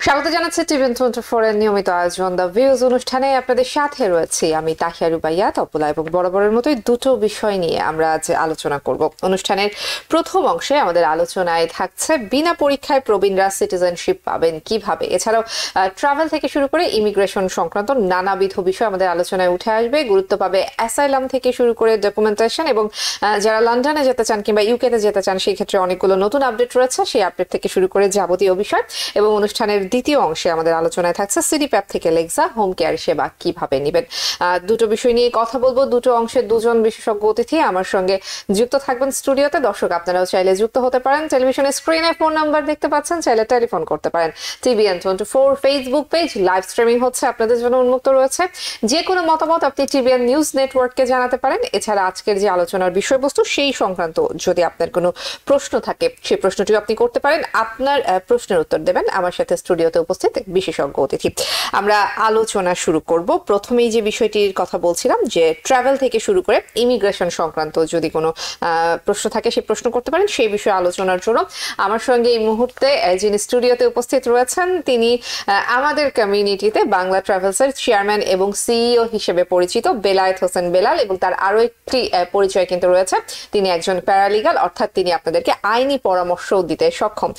স্বাগত জানাচ্ছি টিভিএন 24 এর নিয়মিত আয়োজন দ্য ভিউজ অনুষ্ঠানে আপনাদের সাথে রয়েছে আমি তাহিয়া রুবাইয়া তপলা এবং বরাবরের মতোই দুটো বিষয় নিয়ে আমরা আজ আলোচনা করব। অনুষ্ঠানের প্রথম অংশে আমাদের আলোচনায় থাকছে বিনা পরীক্ষায় প্রবীণরা সিটিজেনশিপ পাবেন কিভাবে, এছাড়াও ট্রাভেল থেকে শুরু করে ইমিগ্রেশন সংক্রান্ত নানাবিধ বিষয় আমাদের আলোচনায় উঠে আসবে। গুরুত্ব পাবে অ্যাসাইলাম থেকে শুরু করে ডকুমেন্টেশন এবং যারা লন্ডনে যেতে চান কিংবা ইউকেতে যেতে চান সেই ক্ষেত্রে অনেকগুলো নতুন আপডেট রয়েছে, সেই আপডেট থেকে শুরু করে যাবতীয় বিষয়। এবং অনুষ্ঠানের দ্বিতীয় অংশে আমাদের আলোচনায় থাকছে সিডিপ্যাপ থেকে লেক্সা হোম কেয়ার সেবা কিভাবে নেবেন। দুটো বিষয় নিয়ে কথা বলবো। দুটো অংশে দুজন বিশেষজ্ঞ অতিথি আমার সঙ্গে যুক্ত থাকবেন স্টুডিওতে। দর্শক আপনারাও চাইলে যুক্ত হতে পারেন। টেলিভিশনের স্ক্রিনে ফোন নাম্বার দেখতে পাচ্ছেন, চাইলে টেলিফোন করতে পারেন। TVN 24 Facebook page live streaming হচ্ছে, আপনাদের জন্য উন্মুক্ত রয়েছে। যে কোনো মতামত আপনি টিভিএন নিউজ নেটওয়ার্ককে জানাতে পারেন। এছাড়া আজকের যে আলোচনার বিষয়বস্তু সেই সংক্রান্ত যদি আপনার কোনো প্রশ্ন থাকে সেই প্রশ্নটিও আপনি করতে পারেন। আপনার প্রশ্নের উত্তর দেবেন আমার সাথে স্টুডিওতে উপস্থিত বিশেষজ্ঞ অতিথি। আমরা আলোচনা শুরু করব। প্রথমেই যে বিষয়টির কথা বলছিলাম যে ট্রাভেল থেকে শুরু করে ইমিগ্রেশন সংক্রান্ত যদি কোনো প্রশ্ন থাকে সেই প্রশ্ন করতে পারেন। সেই বিষয়ে আলোচনার জন্য আমার সঙ্গে এই মুহূর্তে যিনি স্টুডিওতে উপস্থিত রয়েছেন তিনি আমাদের কমিউনিটিতে বাংলা ট্রাভেলসের চেয়ারম্যান এবং সিইও হিসেবে পরিচিত বেলায়েত হোসেন বেলাল, এবং তার আরো একটি পরিচয় কিন্তু রয়েছে, তিনি একজন প্যারালিগাল, অর্থাৎ তিনি আপনাদেরকে আইনি পরামর্শ দিতে সক্ষম।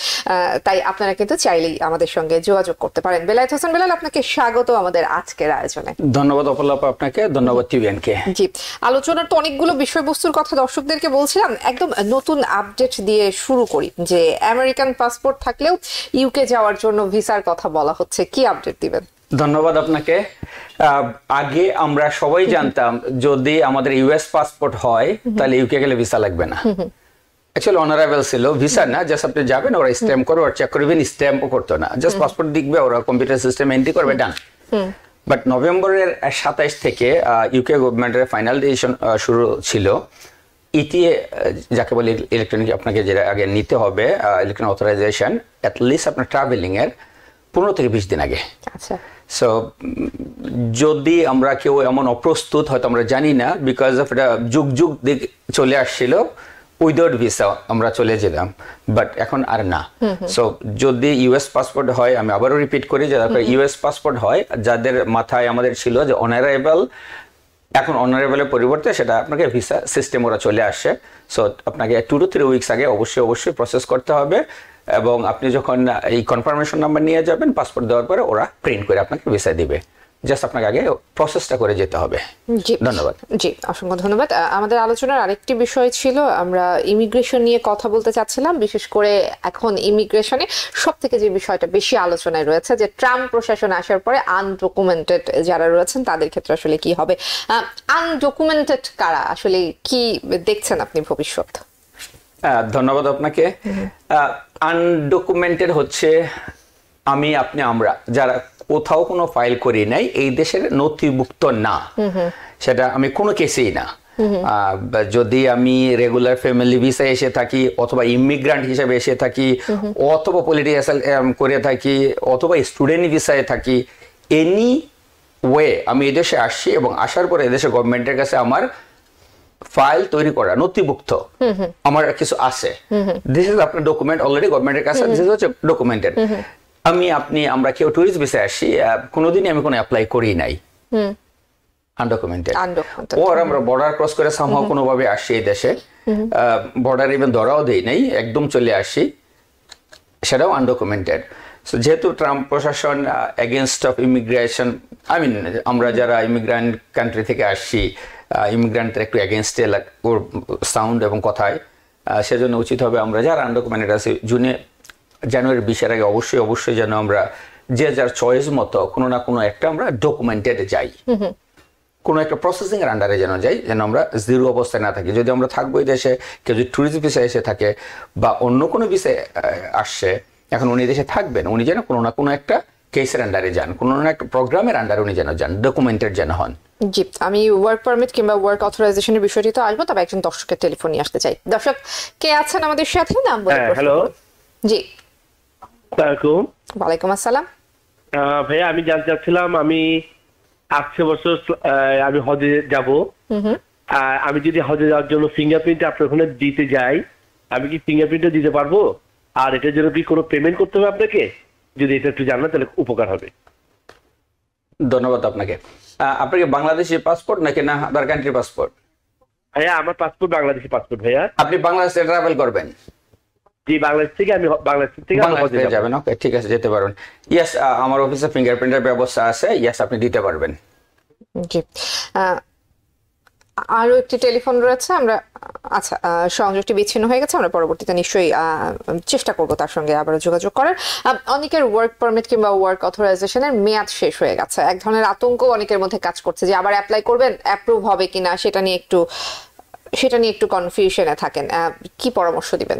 তাই আপনারা কিন্তু চাইলেই আমাদের সঙ্গে যোগাযোগ করতে পারেন। বেলায়েত হোসেন বেলাল, আপনাকে স্বাগত আমাদের আজকের আয়োজনে। ধন্যবাদ অপলাপা, আপনাকে ধন্যবাদ টিভিএন কে। জি, আলোচনার তো অনেকগুলো বিষয়বস্তুর কথা দর্শকদেরকে বলছিলাম, একদম নতুন আপডেট দিয়ে শুরু করি যে আমেরিকান পাসপোর্ট থাকলেও ইউকে যাওয়ার জন্য ভিসার কথা বলা হচ্ছে, কি আপডেট দিবেন? ধন্যবাদ আপনাকে। আগে আমরা সবাই জানতাম যদি আমাদের ইউএস পাসপোর্ট হয় তাহলে ইউকে গেলে ভিসা লাগবে না। অ্যাকচুয়ালি অনারেবল ছিল, ভিসা না, জাস্ট আপনি যাবেন, ওরা স্ট্যাম্প করবে, ওরা চেক করবেন, স্ট্যাম্পও করতো না, জাস্ট পাসপোর্ট দেখবে, ওরা কম্পিউটার সিস্টেম এন্ট্রি করবে, ডান। বাট নভেম্বরের 27 থেকে ইউকে গভর্নমেন্টের ফাইনাল ডিসিশন শুরু ছিল। ইটিএ যাকে বলে ইলেকট্রনিক, আপনাকে যেটা আগে নিতে হবে ইলেকট্রনিক অথরাইজেশন অ্যাটলিস্ট আপনার ট্রাভেলিং এর 15 থেকে 20 দিন আগে। আচ্ছা, সো যদি আমরা কেউ এমন অপ্রস্তুত, হয়তো আমরা জানি না, বিকজ অফ এটা যুগ যুগ দিক চলে আসছিল, উইদাউট ভিসা আমরা চলে যেতাম, বাট এখন আর না। সো যদি ইউএস পাসপোর্ট হয়, আমি আবারও রিপিট করি, যাদের ইউএস পাসপোর্ট হয়, যাদের মাথায় আমাদের ছিল যে অনারেবল, এখন অনারেবলের পরিবর্তে সেটা আপনাকে ভিসা সিস্টেম ওরা চলে আসে। সো আপনাকে 2 to 3 উইকস আগে অবশ্যই প্রসেস করতে হবে, এবং আপনি যখন এই কনফার্মেশন নাম্বার নিয়ে যাবেন পাসপোর্ট দেওয়ার পরে ওরা প্রিন্ট করে আপনাকে ভিসা দিবে, জাস্ট আপনাকে আগে প্রসেসটা করে যেতে হবে। ধন্যবাদ। জি, অসংখ্য ধন্যবাদ। আমাদের আলোচনার আরেকটি বিষয় ছিল, আমরা ইমিগ্রেশন নিয়ে কথা বলতে চাচ্ছিলাম, বিশেষ করে এখন ইমিগ্রেশনে সব থেকে যে বিষয়টা বেশি আলোচনায় রয়েছে যে ট্রাম্প প্রশাসন আসার পরে আনডকুমেন্টেড যারা রয়েছেন তাদের ক্ষেত্রে আসলে কি হবে। আনডকুমেন্টেড কারা, আসলে কি দেখছেন আপনি ভবিষ্যৎ? ধন্যবাদ আপনাকে। আনডকুমেন্টেড হচ্ছে আমি, আপনি, আমরা যারা কোথাও কোনো ফাইল করি নাই, এই দেশের নথিভুক্ত না, সেটা আমি কোনো কেসেই না। যদি আমি রেগুলার ফ্যামিলি ভিসা এসে থাকি, অথবা ইমিগ্রান্ট হিসেবে এসে থাকি, অথবা পলিটিক্যাল করে থাকি, অথবা স্টুডেন্ট ভিসায় থাকি, এনি ওয়ে আমি এদেশে আসছি এবং আসার পরে এদেশের গভর্নমেন্টের কাছে আমার ফাইল তৈরি করা, নথিভুক্ত আমার কিছু আছে, দিস ইজ আপনার ডকুমেন্ট অলরেডি গভর্নমেন্টের কাছে, দিস ইজ হচ্ছে ডকুমেন্টেড। আমি, আপনি, আমরা কেউ টুরিস্ট ভিসায় আসি, কোনোদিনই আমি কোনো অ্যাপ্লাই করি নাই, আনডকুমেন্টেড। ওর আমরা বর্ডার ক্রস করে সামহাও কোনোভাবে আসি এই দেশে, বর্ডার ইভেন ধরাও দেই নাই, একদম চলে আসি, সেটাও আনডকুমেন্টেড। সো যেহেতু ট্রাম্প প্রশাসন against of immigration, I mean আমরা যারা ইমিগ্রান্ট কান্ট্রি থেকে আসছি, ইমিগ্রান্টদের একটু এগেনস্টে ওর সাউন্ড এবং কথায়, সেজন্য উচিত হবে আমরা যারা আনডকুমেন্টেড আছি জানুয়ারি 20-এর আগে অবশ্যই যেন আমরা যে যার চয়েস মতো কোনো না কোনো একটা আমরা ডকুমেন্টেড যাই, কোনো একটা প্রসেসিং এর আন্ডারে যেন যাই, যেন আমরা জিরো অবস্থায় না থাকি। যদি আমরা থাকবো এই দেশে, কেউ যদি ট্যুরিস্ট ভিসায় এসে থাকে বা অন্য কোনো ভিসায় আসছে, এখন উনি দেশে থাকবেন, উনি যেন কোনো না কোনো একটা কেসের আন্ডারে যান, কোনো না একটা প্রোগ্রামের আন্ডারে উনি যেন যান, ডকুমেন্টেড যেন হন। জি, আমি ওয়ার্ক পারমিট কিংবা ওয়ার্ক অথরাইজেশনের বিষয়টি তো আসবো, তবে একজন দর্শকের টেলিফোন নিয়ে আসতে চাই। দর্শক কে আছেন আমাদের সাথে, নাম বলে? হ্যালো। জি, ওয়ালাইকুম আসসালাম। ভাইয়া, আমি জানতে চাচ্ছিলাম, আমি 8 বছর আমি হজে যাব, আমি যদি হজে যাওয়ার জন্য ফিঙ্গারপ্রিন্ট আপনার ওখানে দিতে যাই, আমি কি ফিঙ্গারপ্রিন্টও দিতে পারবো? আর এটার জন্য কি কোনো পেমেন্ট করতে হবে আপনাকে? যদি এটা একটু জানেন তাহলে উপকার হবে। ধন্যবাদ আপনাকে। আপনার কি বাংলাদেশি পাসপোর্ট নাকি না আদার কান্ট্রি পাসপোর্ট? ভাইয়া আমার পাসপোর্ট বাংলাদেশি পাসপোর্ট ভাইয়া। আপনি বাংলাদেশে ট্রাভেল করবেন? জি, বাংলাদেশ থেকে বাংলাদেশে যাবেন। ওকে, ঠিক আছে, যেতে পারবেন। ইয়েস, আমার অফিসে ফিঙ্গারপ্রিন্টের ব্যবস্থা আছে। ইয়েস, আপনি দিতে পারবেন। জি, আরো একটি টেলিফোন রয়েছে। আমরা আচ্ছা, সংযোগটি বিচ্ছিন্ন হয়ে গেছে। আমরা পরবর্তীতে নিশ্চয়ই চেষ্টা করব তার সঙ্গে আবার যোগাযোগ করার। অনেকের ওয়ার্ক পারমিট কিংবা ওয়ার্ক অথরাইজেশনের মেয়াদ শেষ হয়ে গেছে। এক ধরনের আতঙ্ক অনেকের মধ্যে কাজ করছে যে আবার অ্যাপ্লাই করবেন, অ্যাপ্রুভ হবে কিনা সেটা নিয়ে একটু কনফিউশনে থাকেন। কি পরামর্শ দিবেন?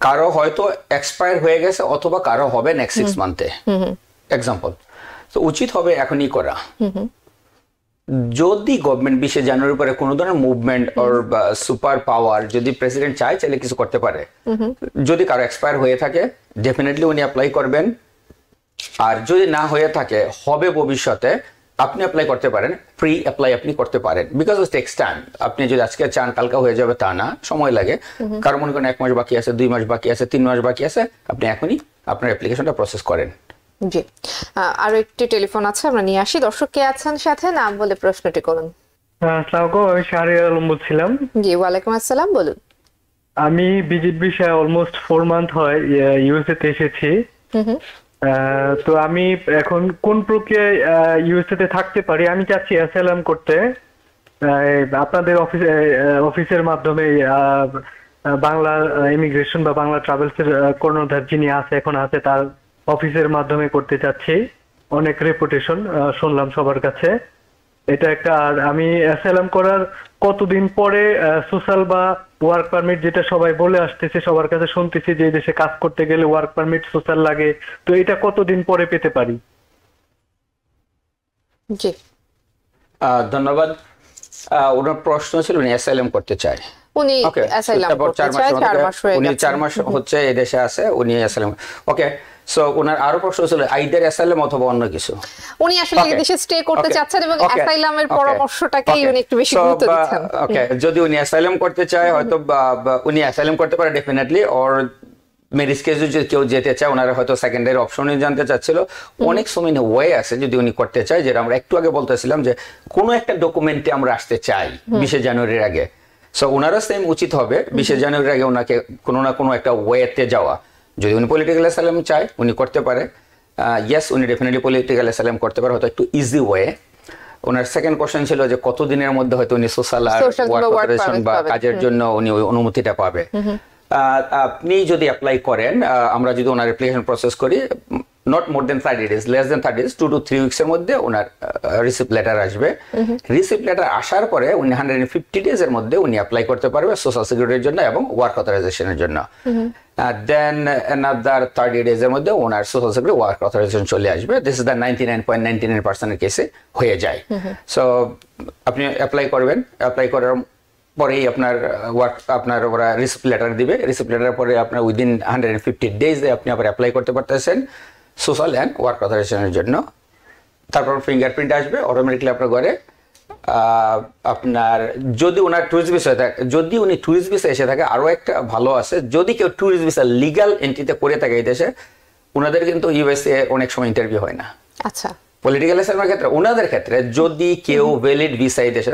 কারো হয়তো এক্সপায়ার হয়ে গেছে অথবা কারো হবে নেক্সট 6 মান্থে এক্সাম্পল, তো উচিত হবে এখনই করা। যদি গভর্নমেন্ট 20 জানুয়ারির পরে কোনো ধরনের মুভমেন্ট অর সুপার পাওয়ার যদি প্রেসিডেন্ট চাইলে কিছু করতে পারে। যদি কারো এক্সপায়ার হয়ে থাকে ডেফিনেটলি উনি অ্যাপ্লাই করবেন, আর যদি না হয়ে থাকে হবে ভবিষ্যতে, আপনি অ্যাপ্লাই করতে পারেন। প্রি অ্যাপ্লাই আপনি করতে পারেন, বিকজ ইট টেকস টাইম। আপনি যদি আজকে চান কালকে হয়ে যাবে তা না, সময় লাগে। কারণ মনে করেন 1 মাস বাকি আছে, 2 মাস বাকি আছে, 3 মাস বাকি আছে, আপনি এখনই আপনার অ্যাপ্লিকেশনটা প্রসেস করেন। জি, আরো একটি টেলিফোন আছে, আমরা নিয়ে আসি। দর্শক কে আছেন সাথে, নাম বলে প্রশ্নটি করুন। আসসালামু আলাইকুম, আমি শাহরিয়ার আলম বলছিলাম। জি, ওয়ালাইকুম আসসালাম, বলুন। আমি ভিজিট ভিসায় অলমোস্ট 4 মান্থ হয় ইউএসএ তে এসেছি। তো আমি এখন কোন প্রক্রিয়ায় ইউএসএ তে থাকতে পারি? আমি চাচ্ছি অ্যাসাইলাম করতে। আপনাদের অফিসের মাধ্যমে বাংলা ইমিগ্রেশন বা বাংলা ট্রাভেলস এর কর্ণধার যিনি এখন আছে তার অফিসের মাধ্যমে করতে চাচ্ছি। অনেক রেপুটেশন শুনলাম সবার কাছে। এটা একটা। আর আমি অ্যাসাইলাম করার কতদিন পরে সোশ্যাল বা ওয়ার্ক পারমিট, যেটা সবাই বলে আসতেছে, সবার কাছে শুনতেছি যে এই দেশে কাজ করতে গেলে ওয়ার্ক পারমিট সোশ্যাল লাগে, তো এটা কতদিন পরে পেতে পারি? জি, ধন্যবাদ। ওনার প্রশ্ন ছিল উনি অ্যাসাইলাম করতে চায়। উনি অ্যাসাইলাম করতে চায়, 4 মাস হয়ে গেছে। উনি 4 মাস হচ্ছে এই দেশে আছে, উনি অ্যাসাইলাম। ওকে, সো ওনার আরো প্রশ্ন ছিল আইদার অ্যাসাইলাম অথবা অন্য কিছু। উনি আসলে এই দেশে স্টে করতে চাচ্ছেন এবং অ্যাসাইলামের পরামর্শটাকেই উনি একটু বেশি গুরুত্ব দিচ্ছেন। ওকে, যদি উনি অ্যাসাইলাম করতে চায় হয়তো উনি অ্যাসাইলাম করতে পারে ডেফিনেটলি। অর মেরিট কেসে যদি কেউ যেতে চায়, ওনারা হয়তো সেকেন্ডারি অপশনে জানতে চাচ্ছিল। অনেক সময় ওয়ে আছে যদি উনি করতে চায়, যেটা আমরা একটু আগে বলতেছিলাম যে কোনো একটা ডকুমেন্টে আমরা আসতে চাই 20 জানুয়ারির আগে। সো ওনারা সেম উচিত হবে 20 জানুয়ারির আগে ওনাকে কোনো না কোনো একটা ওয়েতে যাওয়া। যদি উনি পলিটিক্যাল অ্যাসাইলাম চায় উনি করতে পারে। ইয়েস, উনি ডেফিনেটলি পলিটিক্যাল অ্যাসাইলাম করতে পারে, হয়তো একটু ইজি ওয়ে। ওনার সেকেন্ড কোশ্চেন ছিল যে কতদিনের মধ্যে হয়তো উনি সোশ্যাল আর ওয়ার্ক অথরাইজেশন বা কাজের জন্য উনি ওই অনুমতিটা পাবে। আপনি যদি অ্যাপ্লাই করেন, আমরা যদি ওনার অ্যাপ্লিকেশন প্রসেস করি, not more than 30 days, less than 30 days, 2 to 3 weeks এর মধ্যে ওনার রিসিপ্ট লেটার আসবে। রিসিপ্ট লেটার আসার পরে উনি 150 days এর মধ্যে উনি অ্যাপ্লাই করতে পারবে সোশ্যাল সিকিউরিটির জন্য এবং ওয়ার্ক অথরাইজেশনের জন্য। দেন another 30 days এর মধ্যে ওনার সোশ্যাল সিকিউরিটি ওয়ার্ক অথরাইজেশন চলে আসবে। দিস ইজ দ্য 99.99% এর কেসে হয়ে যায়। সো আপনি অ্যাপ্লাই করবেন, অ্যাপ্লাই করার পরেই আপনার ওরা রিসিপ্ট লেটার দিবে। রিসিপ্ট লেটার পরে আপনার উইদিন 150 days আপনি আবার অ্যাপ্লাই করতে পারতেছেন সোশ্যাল অ্যান্ড ওয়ার্ক অথরাইজেশনের জন্য। তারপর ফিঙ্গারপ্রিন্ট আসবে অটোমেটিকলি আপনার ঘরে। আপনার যদি ওনার ট্যুরিস্ট ভিসা থাকে, যদি উনি ট্যুরিস্ট ভিসা এসে থাকে, আরও একটা ভালো আছে, যদি কেউ ট্যুরিস্ট ভিসা লিগাল এন্ট্রিতে করে থাকে এই দেশে, ওনাদের কিন্তু ইউএসএ অনেক সময় ইন্টারভিউ হয় না। আচ্ছা, পলিটিক্যাল অ্যাসাইলামের ক্ষেত্রে ওনাদের ক্ষেত্রে যদি কেউ ভ্যালিড ভিসা এই দেশে,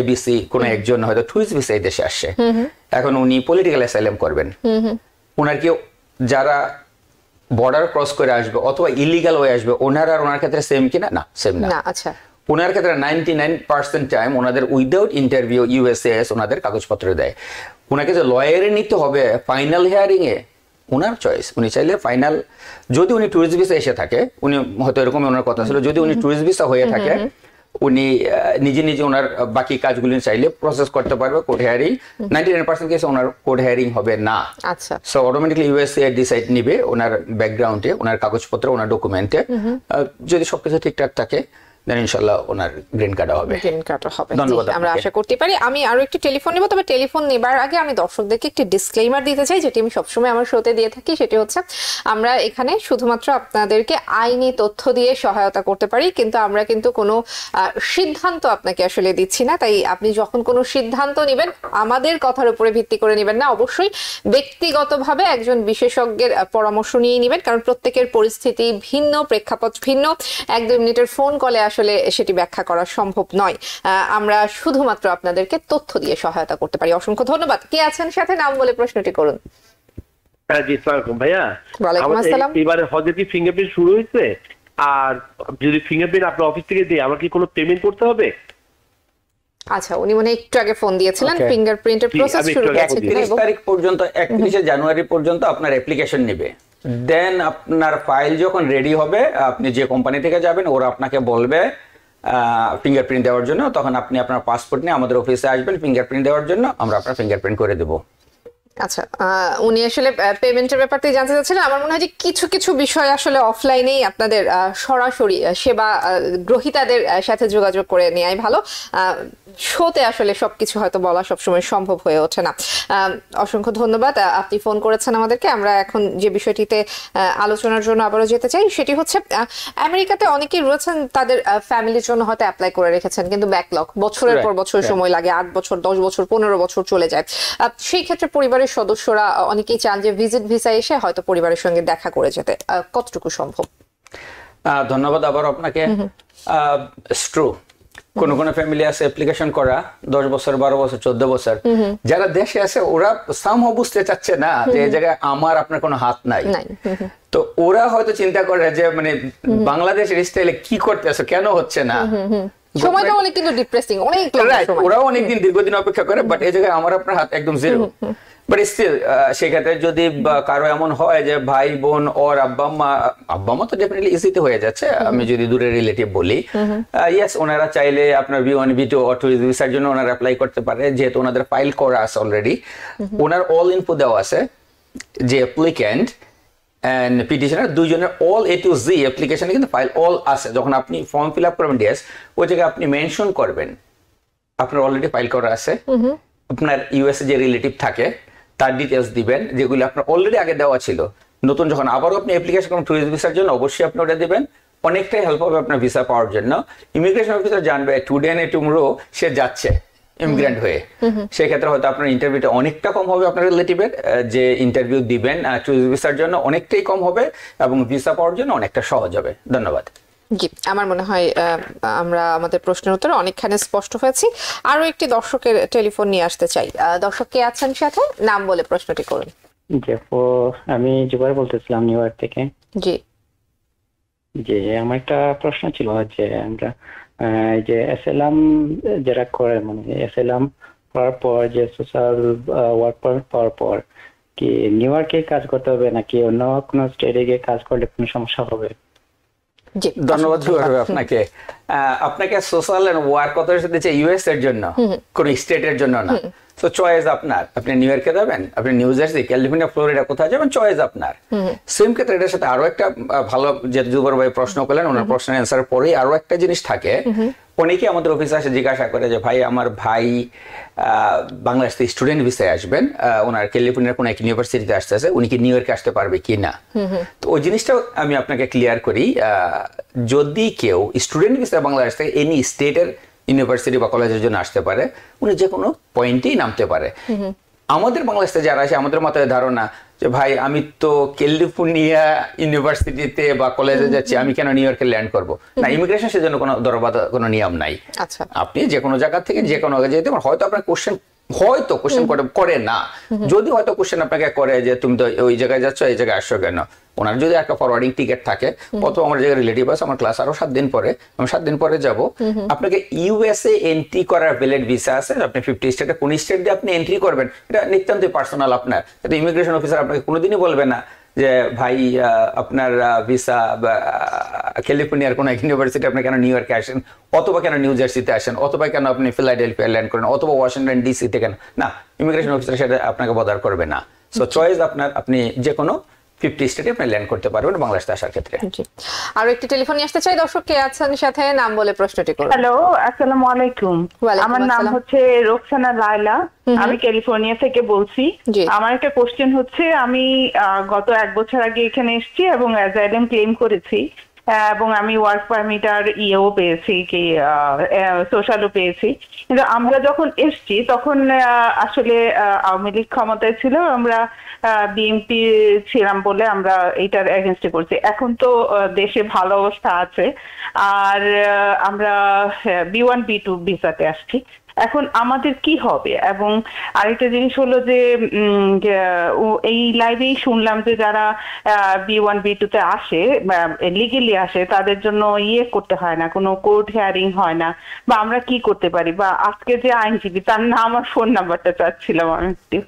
এবিসি কোন একজন হয়তো টুরিস্ট ভিসা এই দেশে আসছে, এখন উনি পলিটিক্যাল অ্যাসাইলাম করবেন, ওনার কি যারা বর্ডার ক্রস করে আসবে অথবা ইলিগাল হয়ে আসবে, ওনার আর ওনার ক্ষেত্রে সেম কিনা? না, সেম না। আচ্ছা, ওনার ক্ষেত্রে 99% টাইম ওনাদের উইদাউট ইন্টারভিউ ইউএসএস ওনাদের কাগজপত্র দেয়। ওনাকে যে লয়ারে নিতে হবে ফাইনাল হিয়ারিং এ, ওনার চয়েস। উনি চাইলে ফাইনাল, যদি উনি টুরিস্ট ভিসা এসে থাকে, উনি হয়তো এরকম ওনার কথা ছিল, যদি উনি টুরিস্ট ভিসা হয়ে থাকে উনি নিজে নিজে ওনার বাকি কাজগুলি চাইলে প্রসেস করতে পারবে কোর্ট হিয়ারিং। 99% কেসে ওনার কোর্ট হিয়ারিং হবে না। আচ্ছা, সো অটোমেটিকলি ইউএসএ ডিসাইড নিবে ওনার ব্যাকগ্রাউন্ডে, ওনার কাগজপত্র, ওনার ডকুমেন্টে। যদি সবকিছু ঠিকঠাক থাকে দেন ইনশাআল্লাহ ওনার গ্রিন কার্ড হবে। গ্রিন কার্ড হবে, ধন্যবাদ আমরা আপনাকে। আশা করতে পারি। আমি আরো একটি টেলিফোন নিব, তবে টেলিফোন নেবার আগে আমি দর্শকদেরকে একটি ডিসক্লেইমার দিতে চাই, যেটি আমি সবসময় আমার শোতে দিয়ে থাকি। সেটি হচ্ছে, আমরা এখানে শুধুমাত্র আপনাদেরকে আইনি তথ্য দিয়ে সহায়তা করতে পারি, কিন্তু আমরা কিন্তু কোনো সিদ্ধান্ত আপনাকে আসলে দিচ্ছি না। তাই আপনি যখন কোনো সিদ্ধান্ত নেবেন আমাদের কথার উপরে ভিত্তি করে নেবেন না, অবশ্যই ব্যক্তিগতভাবে একজন বিশেষজ্ঞের পরামর্শ নিয়ে নেবেন, কারণ প্রত্যেকের পরিস্থিতি ভিন্ন, প্রেক্ষাপট ভিন্ন। 1-2 মিনিটের ফোন কলে আসলে সেটি ব্যাখ্যা করা সম্ভব নয়। আমরা শুধুমাত্র আপনাদেরকে তথ্য দিয়ে সহায়তা করতে পারি। অসংখ্য ধন্যবাদ। কে আছেন সাথে, নাম বলে প্রশ্নটি করুন। হ্যাঁ জি, আসসালামু আলাইকুম ভাইয়া। ওয়ালাইকুম আসসালাম। এবারে হজের কি ফিঙ্গারপ্রিন্ট শুরু হয়েছে? আর যদি ফিঙ্গারপ্রিন্ট আপনার অফিস থেকে দিই, আমার কি কোনো পেমেন্ট করতে হবে? আচ্ছা, উনি মনে হয় একটু আগে ফোন দিয়েছিলেন। Okay. ফিঙ্গারপ্রিন্টের জি, প্রসেস আমি শুরু একটু আগে হয়েছে কিনা 31 এবং তারিখ পর্যন্ত, 31 জানুয়ারি পর্যন্ত আপনার অ্যাপ্লিকেশন নেবে। দেন আপনার ফাইল যখন রেডি হবে, আপনি যে কোম্পানি থেকে যাবেন ওরা আপনাকে বলবে ফিঙ্গারপ্রিন্ট দেওয়ার জন্য, তখন আপনি আপনার পাসপোর্ট নিয়ে আমাদের অফিসে আসবেন ফিঙ্গারপ্রিন্ট দেওয়ার জন্য, আমরা আপনার ফিঙ্গারপ্রিন্ট করে দেবো। আচ্ছা, উনি আসলে পেমেন্টের ব্যাপারটাই জানতে চাচ্ছিলেন। আমার মনে হয় যে কিছু কিছু বিষয় আসলে অফলাইনেই আপনাদের সরাসরি সেবা গ্রহীতাদের সাথে যোগাযোগ করে নেওয়াই ভালো। শোতে আসলে সবকিছু হয়তো বলা সবসময় সম্ভব হয়ে ওঠে না। অসংখ্য ধন্যবাদ, আপনি ফোন করেছেন আমাদেরকে। আমরা এখন যে বিষয়টিতে আলোচনার জন্য আবারও যেতে চাই, সেটি হচ্ছে আমেরিকাতে অনেকেই রয়েছেন তাদের ফ্যামিলির জন্য হয়তো অ্যাপ্লাই করে রেখেছেন, কিন্তু ব্যাকলগ বছরের পর বছর সময় লাগে, 8 বছর 10 বছর 15 বছর চলে যায়। সেই ক্ষেত্রে পরিবারের সদস্যরা অনেকেই চান যে ভিজিট ভিসা এসে হয়তো পরিবারের সঙ্গে দেখা করে যেতে, কতটুকু সম্ভব? ধন্যবাদ আবার আপনাকে। ট্রু, কোন কোন ফ্যামিলি আছে অ্যাপ্লিকেশন করা 10 বছর 12 বছর 14 বছর, যারা দেশে আছে ওরা সামহাও বুঝতে চাচ্ছে না যে এই জায়গায় আমার আপনার কোনো হাত নাই। তো ওরা হয়তো চিন্তা করে যে মানে বাংলাদেশের স্টাইলে কি করতেছে, কেন হচ্ছে না। সময়টা অনেক কিন্তু ডিপ্রেসিং, অনেক সময়। ওরাও অনেকদিন দীর্ঘদিন অপেক্ষা করে, বাট এই জায়গায় আমার আপনার হাত একদম জিরো। বাট স্টিল সেক্ষেত্রে যদি কারো এমন হয় যে ভাই বোন ওর আব্বা মা তো ডেফিনেটলি ইজিতে হয়ে যাচ্ছে, আমি যদি দূরের রিলেটিভ বলি, ইয়েস ওনারা চাইলে আপনার B1 B2 ট্যুরিস্ট ভিসার জন্য ওনারা অ্যাপ্লাই করতে পারে, যেহেতু ওনাদের ফাইল করা আছে অলরেডি, ওনার অল ইনফো দেওয়া আছে যে অ্যাপ্লিক্যান্ট এন্ড পিটিশনার দুইজনের অল A to Z অ্যাপ্লিকেশনে কিন্তু ফাইল অল আছে। যখন আপনি ফর্ম ফিল আপ করবেন ডিএস, ওই জায়গায় আপনি মেনশন করবেন আপনার অলরেডি ফাইল করা আছে, আপনার ইউএসএ যে রিলেটিভ থাকে তার ডিটেলস দিবেন, যেগুলো আপনার অলরেডি আগে দেওয়া ছিল। নতুন যখন আবারও আপনি অ্যাপ্লিকেশন করবেন ট্যুরিস্ট ভিসার জন্য, অবশ্যই আপনি ওটা দিবেন। অনেকটাই হেল্প হবে আপনার ভিসা পাওয়ার জন্য। ইমিগ্রেশন অফিসার জানবে টুডে এন্ড টুমরো সে যাচ্ছে ইমিগ্রেন্ট হয়ে, সেক্ষেত্রে হয়তো আপনার ইন্টারভিউটা অনেকটা কম হবে, আপনার রিলেটিভের যে ইন্টারভিউ দিবেন ট্যুরিস্ট ভিসার জন্য অনেকটাই কম হবে এবং ভিসা পাওয়ার জন্য অনেকটা সহজ হবে। ধন্যবাদ। জি, আমার মনে হয় আমরা আমাদের প্রশ্নের উত্তরে অনেকখানি স্পষ্ট হয়েছি। আরো একটি দর্শকের টেলিফোন নিয়ে আসতে চাই। দর্শক কে আছেন সাথে, নাম বলে প্রশ্নটি করুন। জি আপু, আমি জুবাইর বলতেছিলাম নিউ ইয়র্ক থেকে। জি জি, আমার একটা প্রশ্ন ছিল যে আমরা যে এসএলএম যারা করে, মানে এসএলএম পাওয়ার পর যে সোশ্যাল ওয়ার্ক পারমিট পাওয়ার পর কি নিউ ইয়র্কে কাজ করতে হবে নাকি অন্য কোনো স্টেটে গিয়ে কাজ করলে কোনো সমস্যা হবে? জি, ধন্যবাদ আপনাকে। আপনাকে সোশ্যাল এন্ড ওয়ার্ক অথরিটি দিচ্ছে ইউএস এর জন্য, কোন স্টেটের জন্য না। তো চয়েস আপনার, আপনি নিউ ইয়র্কে যাবেন, আপনি নিউ জার্সি, ক্যালিফোর্নিয়া, ফ্লোরিডা কোথায় যাবেন, চয়েস আপনার। সেম ক্ষেত্রে এটার সাথে আরো একটা ভালো, যে জুবাইর ভাই প্রশ্ন করলেন, ওনার প্রশ্নের অ্যান্সার পরেই আরো একটা জিনিস থাকে। অনেকে আমাদের অফিসে আসে জিজ্ঞাসা করে যে ভাই আমার ভাই বাংলাদেশ থেকে স্টুডেন্ট ভিসায় আসবেন, ওনার ক্যালিফোর্নিয়ার কোনো এক ইউনিভার্সিটিতে আসতেছে, উনি কি নিউ ইয়র্কে আসতে পারবে কি না। তো ওই জিনিসটা আমি আপনাকে ক্লিয়ার করি, যদি কেউ স্টুডেন্ট ভিসায় বাংলাদেশ থেকে এনি স্টেটের ইউনিভার্সিটি বা কলেজের জন্য আসতে পারে, উনি যে কোনো পয়েন্টেই নামতে পারে। আমাদের বাংলাদেশে যারা আছে, আমাদের মাথায় ধারণা যে ভাই আমি তো ক্যালিফোর্নিয়া ইউনিভার্সিটিতে বা কলেজে যাচ্ছি, আমি কেন নিউ ইয়র্কে ল্যান্ড করবো না। ইমিগ্রেশন সেজন্য কোনো দরবাদা কোনো নিয়ম নাই। আচ্ছা, আপনি যে কোনো জায়গা থেকে যে কোনো জায়গায় যেতে পারেন। হয়তো আপনার কোশ্চেন করে না, যদি হয়তো কোশ্চেন আপনাকে করে যে তুমি তো ওই জায়গায় যাচ্ছ, এই জায়গায় আসছো কেন। ওনার যদি একটা ফরওয়ার্ডিং টিকেট থাকে, অথবা আমার জায়গায় রিলেটিভ আছে, আমার ক্লাস আরো 7 দিন পরে, আমি 7 দিন পরে যাব, আপনাকে ইউএসএ এন্ট্রি করার ভ্যালিড ভিসা আছে, আপনি 50 স্টেটে কোন স্টেট দিয়ে আপনি এন্ট্রি করবেন এটা নিতান্তই পার্সোনাল আপনার। এটা ইমিগ্রেশন অফিসার আপনাকে কোনোদিনই বলবে না যে ভাই আপনার ভিসা ক্যালিফোর্নিয়ার কোন এক ইউনিভার্সিটি আপনি কেন নিউ ইয়র্কে আসেন, অথবা কেন নিউ জার্সিতে আসেন, অথবা কেন আপনি ফিলাডেলফিয়া ল্যান্ড করেন, অথবা ওয়াশিংটন ডিসিতে কেন না। ইমিগ্রেশন অফিসার সেটা আপনাকে বদার করবে না। সো চয়েস আপনার, আপনি যে কোনো 50 স্টেটে আপনি ল্যান্ড করতে পারবেন বাংলাদেশে আসার ক্ষেত্রে। জি, আরো একটি টেলিফোন নিয়ে আসতে চাই। দর্শক কে আছেন সাথে, নাম বলে প্রশ্নটি করুন। হ্যালো, আসসালামু আলাইকুম। ওয়ালাইকুম আমার নাম আসসালাম। হচ্ছে রোকসানা লায়লা, আমি ক্যালিফোর্নিয়া থেকে বলছি। জি। আমার একটা কোশ্চেন হচ্ছে, আমি গত 1 বছর আগে এখানে এসেছি এবং অ্যাজাইলাম ক্লেম করেছি, এবং আমি ওয়ার্ক পারমিট আর ইয়েও পেয়েছি, কি সোশ্যালও পেয়েছি। কিন্তু আমরা যখন এসেছি তখন আসলে আওয়ামী লীগ ক্ষমতায় ছিল, আমরা বিএনপি ছিলাম বলে আমরা এইটার এগেনস্টে করছি। এখন তো দেশে ভালো অবস্থা আছে, আর আমরা B1 B2 ভিসাতে আসছি। এখন আমাদের কি হবে? এবং আরেকটা জিনিস হলো যে এই লাইভেই শুনলাম যে যারা B1 B2 তে আসে, লিগেলি আসে, তাদের জন্য ইয়ে করতে হয় না, কোনো কোর্ট হিয়ারিং হয় না, বা আমরা কি করতে পারি? বা আজকে যে আইনজীবী, তার নাম আর ফোন নাম্বারটা চাচ্ছিলাম আমি।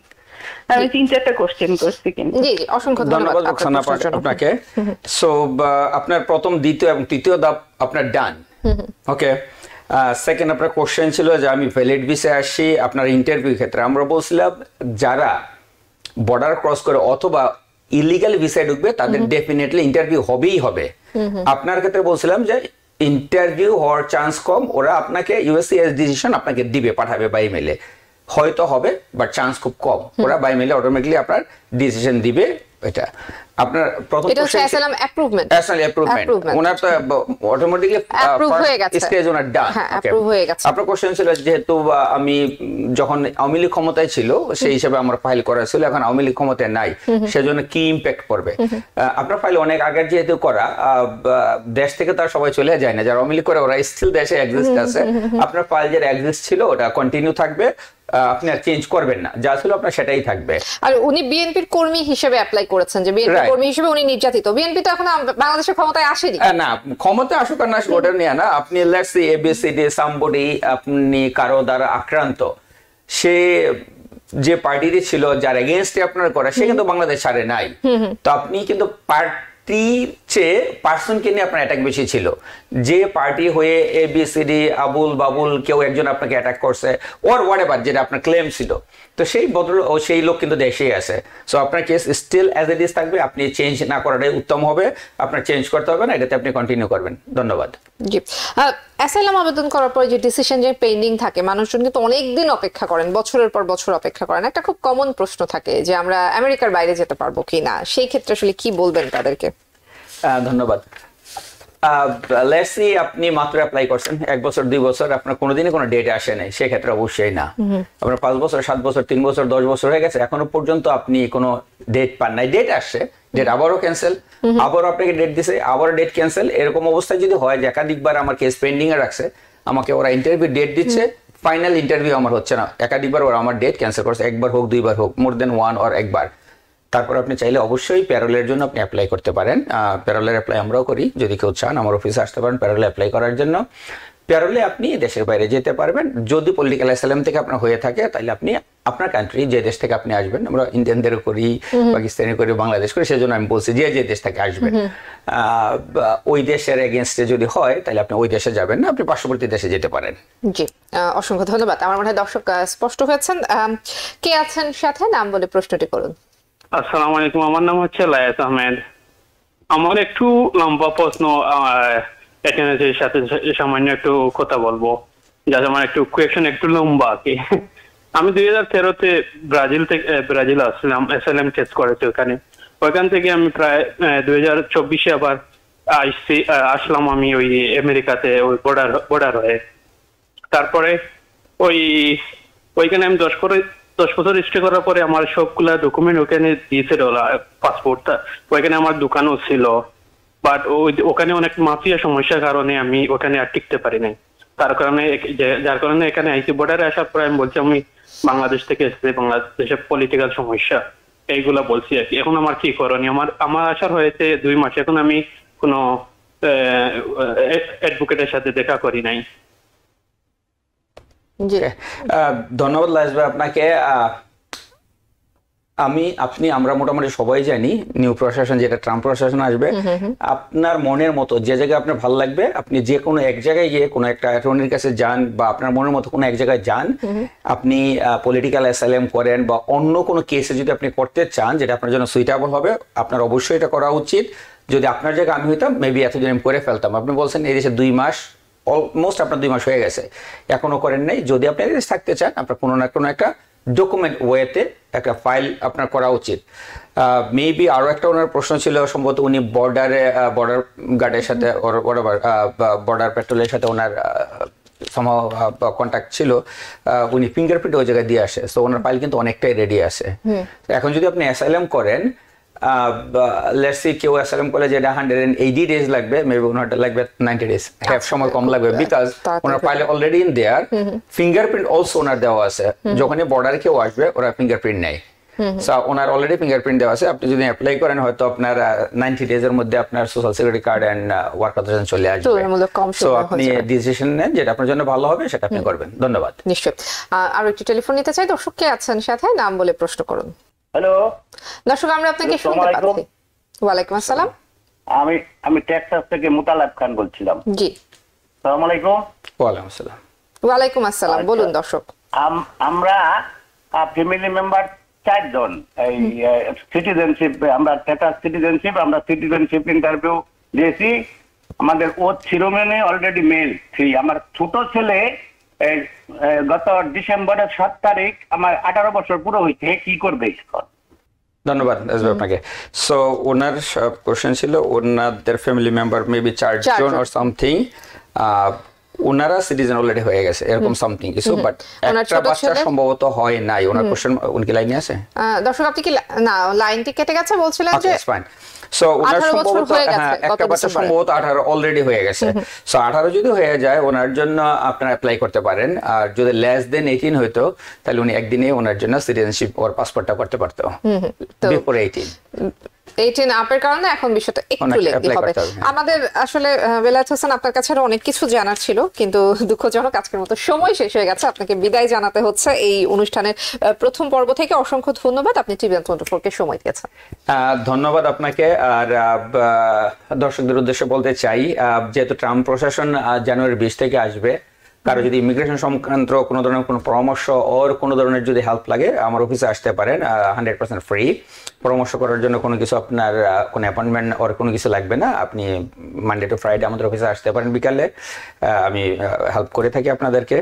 আমি 3-4টা কোশ্চেন করছি কিন্তু। জি জি, অসংখ্য ধন্যবাদ রোকসানা আপনাকে। সো আপনার প্রথম, দ্বিতীয় এবং তৃতীয় ধাপ আপনার ডান। ওকে, সেকেন্ড আপনার কোশ্চেন ছিল যে আমি ভ্যালিড ভিসায় আসি আপনার ইন্টারভিউ ক্ষেত্রে। আমরা বলছিলাম যারা বর্ডার ক্রস করে অথবা ইলিগাল ভিসায় ঢুকবে তাদের ডেফিনেটলি ইন্টারভিউ হবেই হবে। আপনার ক্ষেত্রে বলছিলাম যে ইন্টারভিউ হওয়ার চান্স কম, ওরা আপনাকে ইউএসসিএস ডিসিশন আপনাকে দিবে, পাঠাবে বাই মেলে, হয়তো হবে বাট চান্স খুব কম। ওরা বাই মেলে অটোমেটিকলি আপনার ডিসিশন দিবে। এটা আপনার প্রথম এটা হচ্ছে অ্যাসাইলাম অ্যাপ্রুভমেন্ট। ওনার তো অটোমেটিক্যালি অ্যাপ্রুভ হয়ে গেছে, স্টেজ ওনার ডান। হ্যাঁ, অ্যাপ্রুভ হয়ে গেছে। আপনার কোশ্চেন ছিল যেহেতু আমি যখন আওয়ামী লীগ ক্ষমতায় ছিল সেই হিসেবে আমার ফাইল করা ছিল, এখন আওয়ামী লীগ ক্ষমতায় নাই, সেজন্য কি ইমপ্যাক্ট পড়বে? আপনার ফাইল অনেক আগের যেহেতু করা, দেশ থেকে তার সবাই চলে যায় না, যারা আওয়ামী লীগ করে ওরা স্টিল দেশে এক্সিস্ট আছে। আপনার ফাইল যেটা এক্সিস্ট ছিল ওটা কন্টিনিউ থাকবে, আপনি আর চেঞ্জ করবেন না, যা ছিল আপনার সেটাই থাকবে। আর উনি বিএনপির কর্মী হিসেবে অ্যাপ্লাই করেছেন, যে বিএনপি কর্মী হিসেবে উনি নির্যাতিত। বিএনপি তো এখন বাংলাদেশের ক্ষমতায় আসেনি। না, ক্ষমতা আসুক আর না আসুক ওটা নিয়ে না। আপনি লেটস সে এবিসিডি সামবডি, আপনি কারো দ্বারা আক্রান্ত, সে যে পার্টিতে ছিল যার এগেইনস্টে আপনার করা, সে কিন্তু বাংলাদেশ ছাড়ে নাই। তো আপনি কিন্তু চেয়ে পার্সনকে নিয়ে আপনার অ্যাটাক বেশি ছিল। যে পার্টি হয়ে এবিসিডি আবুল বাবুল কেউ একজন আপনাকে অ্যাটাক করছে ওর হোয়াটএভার, যেটা আপনার ক্লেম ছিল, তো সেই বদল ও সেই লোক কিন্তু দেশেই আছে। সো আপনার case still as it is থাকবে, আপনি চেঞ্জ না করাটাই উত্তম হবে। আপনার চেঞ্জ করতে হবে না, এটাতে আপনি কন্টিনিউ করবেন। ধন্যবাদ। জি, অ্যাসাইলাম আবেদন করার পর যে ডিসিশন যে পেন্ডিং থাকে, মানুষজন কিন্তু অনেক দিন অপেক্ষা করেন, বছরের পর বছর অপেক্ষা করেন। একটা খুব কমন প্রশ্ন থাকে যে আমরা আমেরিকার বাইরে যেতে পারবো কিনা, সেই ক্ষেত্রে আসলে কি বলবেন তাদেরকে? ধন্যবাদ। লেটস সি আপনি মাত্র অ্যাপ্লাই করছেন, 1 বছর 2 বছর, আপনার কোনোদিনই কোনো ডেট আসে নাই, সেক্ষেত্রে অবশ্যই না। আপনার 5 বছর 7 বছর 3 বছর 10 বছর হয়ে গেছে, এখনো পর্যন্ত আপনি কোনো ডেট পান নাই, ডেট আসছে, ডেট আবারও ক্যান্সেল, আবারও আপনাকে ডেট দিছে, আবারও ডেট ক্যান্সেল, এরকম অবস্থায় যদি হয় যে একাধিকবার আমার কেস পেন্ডিং এ রাখছে, আমাকে ওরা ইন্টারভিউ ডেট দিচ্ছে, ফাইনাল ইন্টারভিউ আমার হচ্ছে না, একাধিকবার ওরা আমার ডেট ক্যান্সেল করছে, একবার হোক 2বার হোক, মোর দেন 1 অর একবার, তারপর আপনি চাইলে অবশ্যই প্যারোলের জন্য আপনি অ্যাপ্লাই করতে পারেন। প্যারোলের অ্যাপ্লাই আমরাও করি, যদি কেউ চান আমার অফিসে আসতে পারেন প্যারোলে অ্যাপ্লাই করার জন্য। প্যারোলে আপনি দেশের বাইরে যেতে পারবেন, যদি পলিটিক্যাল অ্যাসাইলাম থেকে আপনার হয়ে থাকে তাহলে আপনি আপনার কান্ট্রি, যে দেশ থেকে আপনি আসবেন, আমরা ইন্ডিয়ানদের করি, পাকিস্তানি করি, বাংলাদেশ করি, সেজন্য আমি বলছি যে যে দেশ থেকে আসবেন ওই দেশের এগেনস্টে যদি হয় তাহলে আপনি ওই দেশে যাবেন না, আপনি পার্শ্ববর্তী দেশে যেতে পারেন। জি, অসংখ্য ধন্যবাদ। আমার মনে হয় দর্শক স্পষ্ট হয়েছেন। কে আছেন সাথে, নাম বলে প্রশ্নটি করুন। আসসালামু আলাইকুম, আমার নাম হচ্ছে লায়েত আহমেদ। আমার একটু লম্বা প্রশ্ন, অ্যাটেন্ডেন্সের সাথে সামান্য একটু কথা বলবো, যাতে আমার একটু কোয়েশ্চেন একটু লম্বা আর কি। আমি 2013-তে ব্রাজিল আসলাম, অ্যাসাইলাম কেস করেছি ওখানে। ওইখান থেকে আমি প্রায় 2024-এ আবার আসলাম আমি ওই আমেরিকাতে, ওই বর্ডার হয়ে। তারপরে ওইখানে আমি 10 বছর স্টে করার পরে আমার সবগুলা ডকুমেন্ট ওখানে দিয়েছিল, পাসপোর্টটা ওইখানে আমার দোকানও ছিল, বাট ওখানে অনেক মাফিয়া সমস্যার কারণে আমি ওখানে আর টিকতে পারি নাই। যার কারণে এখানে আইসি বর্ডারে আসার পরে আমি বলছি আমি বাংলাদেশ থেকে এসেছি, বাংলাদেশের পলিটিক্যাল সমস্যা এইগুলা বলছি আর কি। এখন আমার কি করণীয়? আমার আসার হয়েছে 2 মাস, এখন আমি কোনো অ্যাডভোকেটের সাথে দেখা করি নাই। ধন্যবাদ লাইস ভাই আপনাকে। আমরা মোটামুটি সবাই জানি নিউ প্রশাসন যেটা ট্রাম্প প্রশাসন আসবে, আপনার মনের মতো যে জায়গায় আপনার ভালো লাগবে আপনি যে কোনো এক জায়গায় গিয়ে কোনো একটা অ্যাটর্নির কাছে যান বা আপনার মনের মতো কোনো এক জায়গায় যান, আপনি পলিটিক্যাল অ্যাসাইলাম করেন বা অন্য কোনো কেসে যদি আপনি করতে চান যেটা আপনার জন্য সুইটেবল হবে, আপনার অবশ্যই এটা করা উচিত। যদি আপনার জায়গায় আমি হইতাম মেবি এতদিন আমি করে ফেলতাম। আপনি বলছেন এই দেশে 2 মাস, অলমোস্ট আপনার 2 মাস হয়ে গেছে, এখনো করেন নাই। যদি আপনি এই দেশে থাকতে চান আপনার কোনো না কোনো একটা ডকুমেন্ট ওয়েতে একটা ফাইল আপনার করা উচিত। মেবি আরো একটা ওনার প্রশ্ন ছিল, সম্ভবত উনি বর্ডার গার্ডের সাথে বর্ডার পেট্রোলের সাথে ওনার কন্ট্যাক্ট ছিল, উনি ফিঙ্গারপ্রিন্ট ওই জায়গায় দিয়ে আসে, তো ওনার ফাইল কিন্তু অনেকটাই রেডি আছে। এখন যদি আপনি অ্যাসাইলাম করেন, লেটস সি কেউ অ্যাসাইলাম করলে যেটা 180 ডেজ লাগবে, মেবি ওনার লাগবে 90 ডেজ, হ্যাফ সময় কম লাগবে, বিকজ ওনার file already in there, fingerprint also ওনার দেওয়া আছে। যখনই বর্ডারে কেউ আসবে ওরা ফিঙ্গারপ্রিন্ট নেয়, সো ওনার অলরেডি ফিঙ্গারপ্রিন্ট দেওয়া আছে। আপনি যদি অ্যাপ্লাই করেন হয়তো আপনার 90 ডেজের মধ্যে আপনার social security card and work authorization চলে আসবে। সো আপনি ডিসিশন নেন যেটা আপনার জন্য ভালো হবে সেটা আপনি করবেন। ধন্যবাদ। নিশ্চয়ই। আর একটু টেলিফোন নিতে চাই, দর্শক কে আছেন সাথে, নাম বলে প্রশ্ন করুন। হ্যালো দর্শক, আমরা আপনাকে শুনতে পাচ্ছি। ওয়ালাইকুম আসসালাম। আমি টেক্সাস থেকে মুতালাব খান বলছিলাম। জি, আসসালামু আলাইকুম। ওয়ালাইকুম আসসালাম। ওয়ালাইকুম আসসালাম, বলুন দর্শক। আমরা ফ্যামিলি মেম্বার 4 জন, এই সিটিজেনশিপ, আমরা টেক্সাস সিটিজেনশিপ, আমরা সিটিজেনশিপ ইন্টারভিউ দিয়েছি। আমাদের ওথ শিরোমণি অলরেডি মেল 3। আমার ছোট ছেলে গত ডিসেম্বরের 7 তারিখ আমার 18 বছর পুরো হয়েছে, কি করবে? ধন্যবাদ আপনাকে। সো ওনার কোশ্চেন ছিল ওনাদের ফ্যামিলি মেম্বার মেবি 4 জন অর সামথিং, ওনারা সিটিজেন অলরেডি হয়ে গেছে এরকম সামথিং কিছু, বাট একটা বাচ্চা সম্ভবত হয় নাই। ওনার কোশ্চেন উনকি লাইনে আছে? দর্শক আপনি কি না, লাইনটি কেটে গেছে, বলছিলেন যে ফাইন। সো ওনার সম্ভবত একটা বাচ্চা সম্ভবত 18 অলরেডি হয়ে গেছে। সো 18 যদি হয়ে যায় ওনার জন্য আপনারা অ্যাপ্লাই করতে পারেন। আর যদি লেস দেন 18 হইতো তাহলে উনি একদিনে ওনার জন্য সিটিজেনশিপ ওর পাসপোর্টটা করতে পারতো বিফোর 18 আপের কারণে এখন বিষয়টা একটু লেট হবে। আমাদের আসলে বেলায়েত হোসেন আপনার কাছে আরো অনেক কিছু জানার ছিল, কিন্তু দুঃখজনক আজকের মতো সময় শেষ হয়ে গেছে। আপনাকে বিদায় জানাতে হচ্ছে এই অনুষ্ঠানের প্রথম পর্ব থেকে। অসংখ্য ধন্যবাদ, আপনি টিভিএন 24 কে সময় দিয়েছেন। ধন্যবাদ আপনাকে। আর দর্শকদের উদ্দেশ্যে বলতে চাই, যেহেতু ট্রাম্প প্রশাসন জানুয়ারি 20 থেকে আসবে, কারো যদি ইমিগ্রেশন সংক্রান্ত কোনো ধরনের কোনো পরামর্শ ওর কোনো ধরনের যদি হেল্প লাগে আমার অফিসে আসতে পারেন, 100% ফ্রি। পরামর্শ করার জন্য কোনো কিছু আপনার কোনো অ্যাপয়েন্টমেন্ট ওর কোনো কিছু লাগবে না। আপনি মানডে টু ফ্রাইডে আমাদের অফিসে আসতে পারেন বিকালে, আমি হেল্প করে থাকি আপনাদেরকে।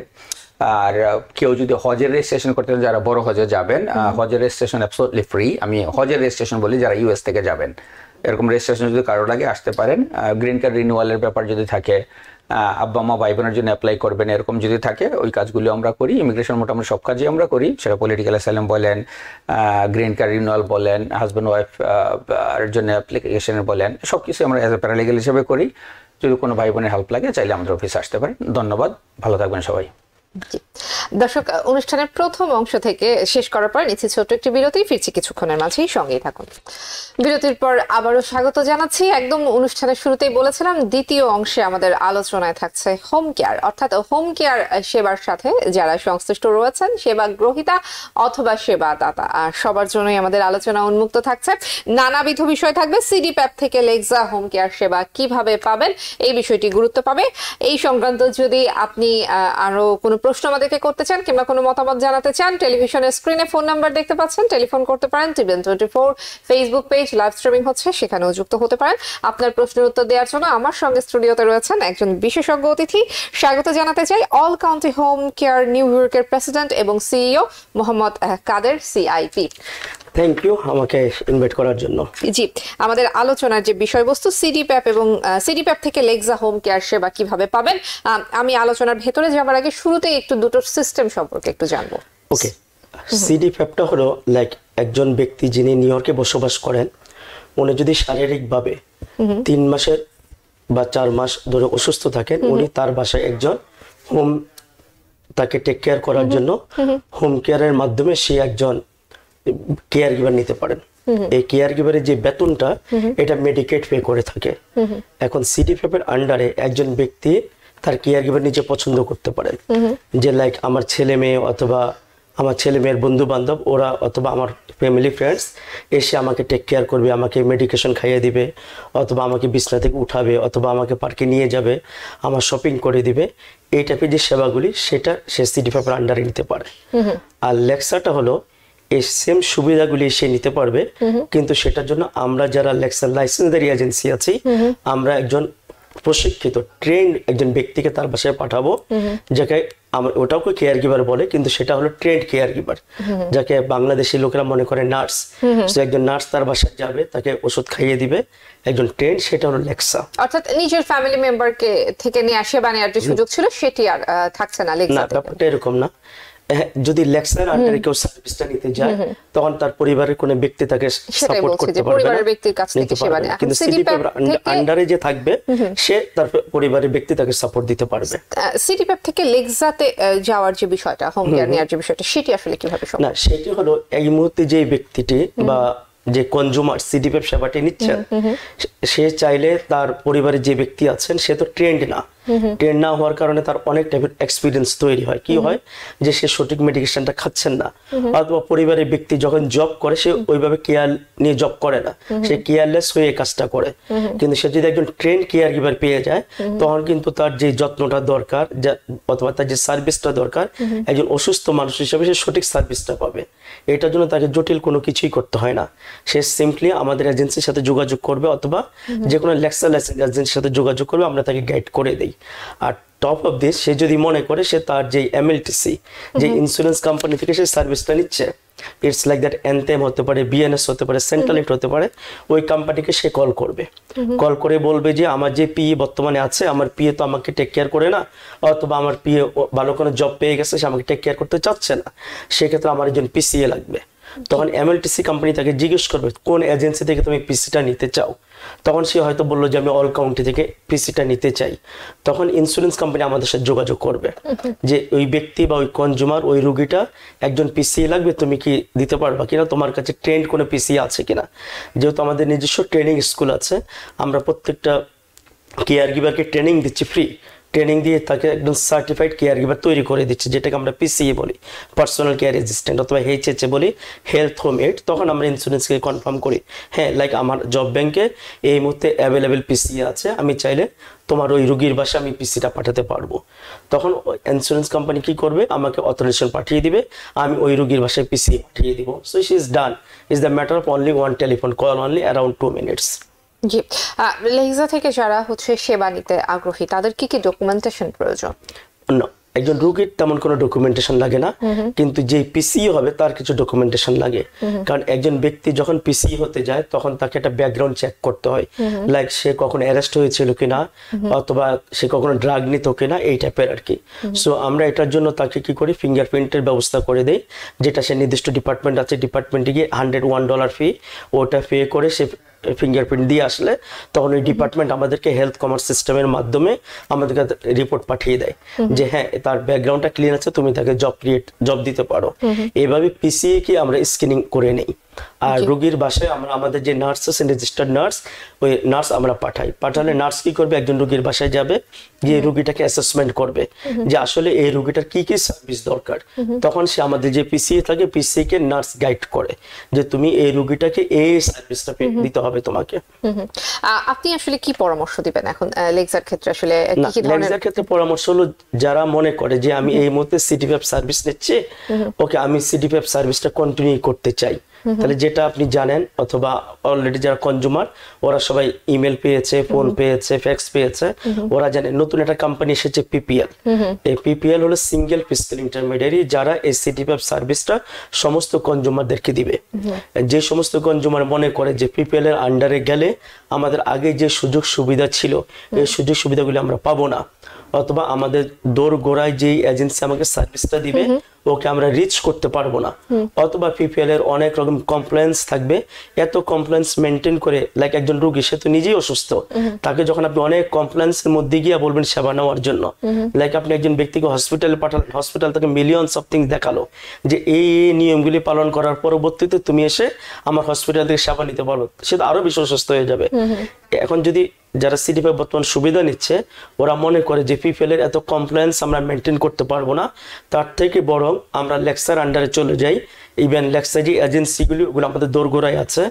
আর কেউ যদি হজের রেজিস্ট্রেশন করতে চান, যারা বড় হজে যাবেন, হজের রেজিস্ট্রেশন অ্যাবসলিউটলি ফ্রি। আমি হজের রেজিস্ট্রেশন বলি, যারা ইউএস থেকে যাবেন এরকম রেজিস্ট্রেশন যদি কারো লাগে আসতে পারেন। গ্রিন কার্ড রিনিউয়ালের ব্যাপার যদি থাকে, আব্বা মা ভাই বোনের জন্য অ্যাপ্লাই করবেন এরকম যদি থাকে, ওই কাজগুলো আমরা করি। ইমিগ্রেশন মোটামুটি সব কাজই আমরা করি, সেটা পলিটিক্যাল অ্যাসাইলাম বলেন, গ্রিন কার্ড রিনিউয়াল বলেন, হাজব্যান্ড ওয়াইফ এর জন্য অ্যাপ্লিকেশন বলেন, সব কিছু আমরা অ্যাজ এ প্যারালিগ্যাল হিসেবে করি। যদি কোনো ভাই বোনের হেল্প লাগে চাইলে আমাদের অফিসে আসতে পারেন। ধন্যবাদ, ভালো থাকবেন সবাই। দর্শক, অনুষ্ঠানের প্রথম অংশ থেকে শেষ করার পর নিচ্ছি ছোট্ট একটি বিরতি, ফিরছি কিছুক্ষণের মাঝেই, সঙ্গেই থাকুন। বিরতির পর আবারও স্বাগত জানাচ্ছি। একদম অনুষ্ঠানের শুরুতেই বলেছিলাম দ্বিতীয় অংশে আমাদের আলোচনায় থাকছে হোম কেয়ার, অর্থাৎ হোম কেয়ার সেবার সাথে যারা সংশ্লিষ্ট রয়েছেন, সেবা গ্রহীতা অথবা সেবা দাতা, আর সবার জন্যই আমাদের আলোচনা উন্মুক্ত থাকছে। নানাবিধ বিষয় থাকবে। সিডি প্যাপ থেকে লেক্সা হোম কেয়ার সেবা কিভাবে পাবেন এই বিষয়টি গুরুত্ব পাবে। এই সংক্রান্ত যদি আপনি আরো কোনো প্রশ্ন আমাদেরকে করতে চান কিংবা কোনো মতামত জানাতে চান, টেলিভিশনের স্ক্রিনে ফোন নাম্বার দেখতে পাচ্ছেন, টেলিফোন করতে পারেন। TVN 24 Facebook page live streaming হচ্ছে, সেখানেও যুক্ত হতে পারেন। আপনার প্রশ্নের উত্তর দেওয়ার জন্য আমার সঙ্গে স্টুডিওতে রয়েছেন একজন বিশেষজ্ঞ অতিথি। স্বাগত জানাতে চাই all county home care New ইয়র্কের প্রেসিডেন্ট এবং CEO Mohammad Kader, CIP. Thank you আমাকে ইনভাইট করার জন্য। জি, আমাদের আলোচনার যে বিষয়বস্তু সিডি প্যাপ এবং সিডি প্যাপ থেকে লেক্সা হোম কেয়ার সেবা কিভাবে পাবেন। আমি আলোচনার ভেতরে যাবার আগে শুরুতে একটু দুটো সিস্টেম সম্পর্কে একটু জানবো। ওকে, সিডি প্যাপটা হলো লাইক একজন ব্যক্তি যিনি নিউ ইয়র্কে বসবাস করেন, উনি যদি শারীরিকভাবে 3 মাসের বা 4 মাস ধরে অসুস্থ থাকেন, উনি তার বাসায় একজন হোম তাকে টেক কেয়ার করার জন্য হোম কেয়ারের মাধ্যমে সে একজন কেয়ার গিভার নিতে পারেন। এই কেয়ার গিভারের যে বেতনটা এটা মেডিকেড পে করে থাকে। এখন সিডি প্যাপের আন্ডারে একজন ব্যক্তি তার কেয়ার গিভার নিজে পছন্দ করতে পারেন, যে লাইক আমার ছেলে মেয়ে অথবা আমার ছেলে মেয়ের বন্ধু বান্ধব ওরা অথবা আমার ফ্যামিলি ফ্রেন্ডস এসে আমাকে টেক কেয়ার করবে, আমাকে মেডিকেশন খাইয়ে দিবে, অথবা আমাকে বিছনা থেকে উঠাবে, অথবা আমাকে পার্কে নিয়ে যাবে, আমার শপিং করে দিবে। এই টাইপের যে সেবাগুলি সেটা সে সিডি5 আন্ডারে নিতে পারে। আর লেক্সাটা হলো এই সেম সুবিধাগুলি সে নিতে পারবে, কিন্তু সেটার জন্য আমরা যারা লেক্সার লাইসেন্সধারী এজেন্সি আছি আমরা একজন প্রশিক্ষিত ট্রেন্ড একজন ব্যক্তিকে তার বাসায় পাঠাবো, যাকে ওটাকে কেয়ার গিভার বলে, কিন্তু সেটা হলো ট্রেন্ড কেয়ার গিভার, যাকে বাংলাদেশি লোকেরা মনে করে নার্স। একজন নার্স তার বাসায় যাবে, তাকে ওষুধ খাইয়ে দিবে, একজন ট্রেন্ড, সেটা হলো লেক্সা। অর্থাৎ নিজের ফ্যামিলি মেম্বারকে থেকে নিয়ে সেবা নেওয়ার যে সুযোগ ছিল সেটি আর থাকছে না লেক্সা। না, ব্যাপারটা এরকম না। যদি লেক্সার আন্ডারে কেউ সার্ভিসটা নিতে যায় তখন তার পরিবারের কোনো ব্যক্তি তাকে সাপোর্ট করতে পারবে, পরিবারের ব্যক্তির কাছ থেকে সেবা নেওয়া। কিন্তু সিডিপ্যাপ আন্ডারে যে থাকবে সে তার পরিবারের ব্যক্তি তাকে সাপোর্ট দিতে পারবে। সিডিপ্যাপ থেকে লেক্সাতে যাওয়ার যে বিষয়টা, হোম কেয়ার নেওয়ার যে বিষয়টা, সেটি আসলে কিভাবে সম্ভব? না, সেটি হলো এই মুহূর্তে যে ব্যক্তিটি বা যে কনজিউমার সিডিপ্যাপ সেবাটি নিচ্ছেন সে চাইলে তার পরিবারের যে ব্যক্তি আছেন সে তো ট্রেন্ড না, ট্রেন্ড না হওয়ার কারণে তার অনেক টাইপের এক্সপিরিয়েন্স তৈরি হয়। কি হয় যে সে সঠিক মেডিকেশনটা খাচ্ছেন না, অথবা পরিবারের ব্যক্তি যখন জব করে সে ওইভাবে কেয়ার নিয়ে জব করে না, সে কেয়ারলেস হয়ে কাজটা করে। কিন্তু সে যদি একজন ট্রেন্ড কেয়ার গিভার পেয়ে যায় তখন কিন্তু তার যে যত্নটা দরকার অথবা তার যে সার্ভিসটা দরকার, একজন অসুস্থ মানুষ হিসেবে সে সঠিক সার্ভিসটা পাবে। এটার জন্য তাকে জটিল কোনো কিছুই করতে হয় না, সে সিম্পলি আমাদের এজেন্সির সাথে যোগাযোগ করবে অথবা যে কোনো লেক্সা লাইসেন্স এজেন্সির সাথে যোগাযোগ করবে, আমরা তাকে গাইড করে দেই। আর টপ অফ দিস সে যদি মনে করে সে তার যে এমএলটিসি যে ইন্স্যুরেন্স কোম্পানি থেকে সে সার্ভিসটা নিচ্ছে, ইটস লাইক দ্যাট এনতেম হতে পারে, বিএনএস হতে পারে, সেন্ট্রাল ইট হতে পারে, ওই কোম্পানিকে সে কল করবে, কল করে বলবে যে আমার যে পিএ বর্তমানে আছে, আমার পিএ তো আমাকে টেক কেয়ার করে না, অথবা আমার পিএ ভালো কোনো জব পেয়ে গেছে সে আমাকে টেক কেয়ার করতে চাচ্ছে না, সেক্ষেত্রে আমার একজন পিসিএ লাগবে। তখন এমএলটিসি কোম্পানি তাকে জিজ্ঞেস করবে কোন এজেন্সি থেকে তুমি পিসিটা নিতে চাও, তখন সে হয়তো বললো যে আমি অল কাউন্টি থেকে পিসিটা নিতে চাই। তখন ইন্স্যুরেন্স কোম্পানি আমাদের সাথে যোগাযোগ করবে যে ওই ব্যক্তি বা ওই কনজিউমার ওই রোগীটা একজন পিসিএ লাগবে, তুমি কি দিতে পারবা কিনা, তোমার কাছে ট্রেন্ড কোনো পিসিএ আছে কিনা। যেহেতু আমাদের নিজস্ব ট্রেনিং স্কুল আছে, আমরা প্রত্যেকটা কেয়ার গিভারকে ট্রেনিং দিচ্ছি, ফ্রি ট্রেনিং দিয়ে তাকে একদম সার্টিফাইড কেয়ার গিভার তৈরি করে দিচ্ছে, যেটাকে আমরা পিসিএ বলি, পার্সোনাল কেয়ার অ্যাসিস্ট্যান্ট, অথবা এইচএচএ বলি, হেলথ হোম এড। তখন আমরা ইন্স্যুরেন্সকে কনফার্ম করি, হ্যাঁ লাইক আমার জব ব্যাংকে এই মুহূর্তে অ্যাভেলেবেল পিসিএ আছে, আমি চাইলে তোমার ওই রোগীর বাসায় আমি পিসিটা পাঠাতে পারবো। তখন ইন্স্যুরেন্স কোম্পানি কি করবে, আমাকে অথরাইজেশন পাঠিয়ে দিবে, আমি ওই রোগীর বাসায় পিসিএ পাঠিয়ে দিব। So she is done, is the matter of only one telephone call, only around 2 minutes। জি, লেক্সা থেকে যারা সেবা নিতে আগ্রহী তাদের কি কি ডকুমেন্টেশন প্রয়োজন? না, একজন রোগীর তেমন কোনো ডকুমেন্টেশন লাগে না, কিন্তু যে পিসিই হবে তার কিছু ডকুমেন্টেশন লাগে। কারণ একজন ব্যক্তি যখন পিসিই হতে যায় তখন তাকে একটা ব্যাকগ্রাউন্ড চেক করতে হয়, লাইক সে কখনো অ্যারেস্ট হয়েছিল কিনা, অথবা সে কখনো ড্রাগ নিত কিনা, এই টাইপের আর কি। সো আমরা এটার জন্য তাকে কি করি, ফিঙ্গারপ্রিন্টের ব্যবস্থা করে দেই, যেটা সে নির্দিষ্ট ডিপার্টমেন্ট আছে, ডিপার্টমেন্টে গিয়ে $101 ফি ওটা পে করে সে ফিঙ্গারপ্রিন্ট দিয়ে আসলে তখন ওই ডিপার্টমেন্ট আমাদেরকে হেলথ কমার্স সিস্টেমের মাধ্যমে আমাদেরকে রিপোর্ট পাঠিয়ে দেয় যে হ্যাঁ তার ব্যাকগ্রাউন্ডটা ক্লিন আছে, তুমি তাকে জব দিতে পারো। এভাবে পিসিএ কি আমরা স্ক্রিনিং করে নেই। আর রোগীর বাসায় আমরা আমাদের যে নার্স আছে, রেজিস্টার্ড নার্স, ওই নার্স আমরা পাঠালে নার্স কি করবে, একজন রোগীর বাসায় যাবে, গিয়ে রোগীটাকে অ্যাসেসমেন্ট করবে যে আসলে এই রোগীটার কি কি সার্ভিস দরকার। তখন সে আমাদের যে পিসিএ থাকে, পিসিএ কে নার্স গাইড করে যে তুমি এই রোগীটাকে এই সার্ভিসটা দিতে হবে তোমাকে। আপনি আসলে কি পরামর্শ দিবেন এখন লেক্সার ক্ষেত্রে? আসলে কি ধরনের লেক্সার ক্ষেত্রে পরামর্শ হলো, যারা মনে করে যে আমি এই মুহূর্তে সিডিপ্যাপ সার্ভিস নিচ্ছি, ওকে আমি সিডিপ্যাপ সার্ভিসটা কন্টিনিউ করতে চাই, তাহলে যেটা আপনি জানেন অথবা অলরেডি যারা কনজিউমার ওরা সবাই ইমেল পেয়েছে, ফোন পেয়েছে, ফ্যাক্স পেয়েছে, ওরা জানে নতুন একটা কোম্পানি এসেছে পিপিএল। এই পিপিএল হলো সিঙ্গেল ফিজিক্যাল ইন্টারমিডিয়ারি, যারা এই সিডিপ্যাপ সার্ভিসটা সমস্ত কনজিউমারদেরকে দিবে। যে সমস্ত কনজিউমার মনে করে যে পিপিএল এর আন্ডারে গেলে আমাদের আগে যে সুযোগ সুবিধা ছিল এই সুযোগ সুবিধাগুলি আমরা পাবো না, অথবা আমাদের দোর গোড়ায় যেই এজেন্সি আমাকে সার্ভিসটা দিবে ওকে আমরা রিচ করতে পারবো না, অথবা পিপিএল এর অনেক রকম কমপ্লেন্স থাকবে। এত কমপ্লেন্স মেনটেন করে, লাইক একজন রোগী সে তো নিজেই অসুস্থ, তাকে যখন আপনি অনেক কমপ্লেন্সের মধ্যে গিয়ে বলবেন সেবা নেওয়ার জন্য, লাইক আপনি একজন ব্যক্তিকে হসপিটালে পাঠালেন, হসপিটাল থেকে মিলিয়নস অফ থিংস দেখালো যে এই নিয়মগুলি পালন করার পরবর্তীতে তুমি এসে আমার হসপিটাল থেকে সেবা নিতে পারবে, সে তো আরো বেশি অসুস্থ হয়ে যাবে। এখন যদি যারা সিডিপিএফ বর্তমান সুবিধা নিচ্ছে ওরা মনে করে যে পিপিএল-এর এত কমপ্লায়েন্স আমরা মেনটেন করতে পারবো না, তার থেকে বরং আমরা লেক্সার আন্ডারে চলে যাই। ইভেন লেক্সার যে এজেন্সিগুলি ওগুলো আমাদের দোরগোড়ায় আছে,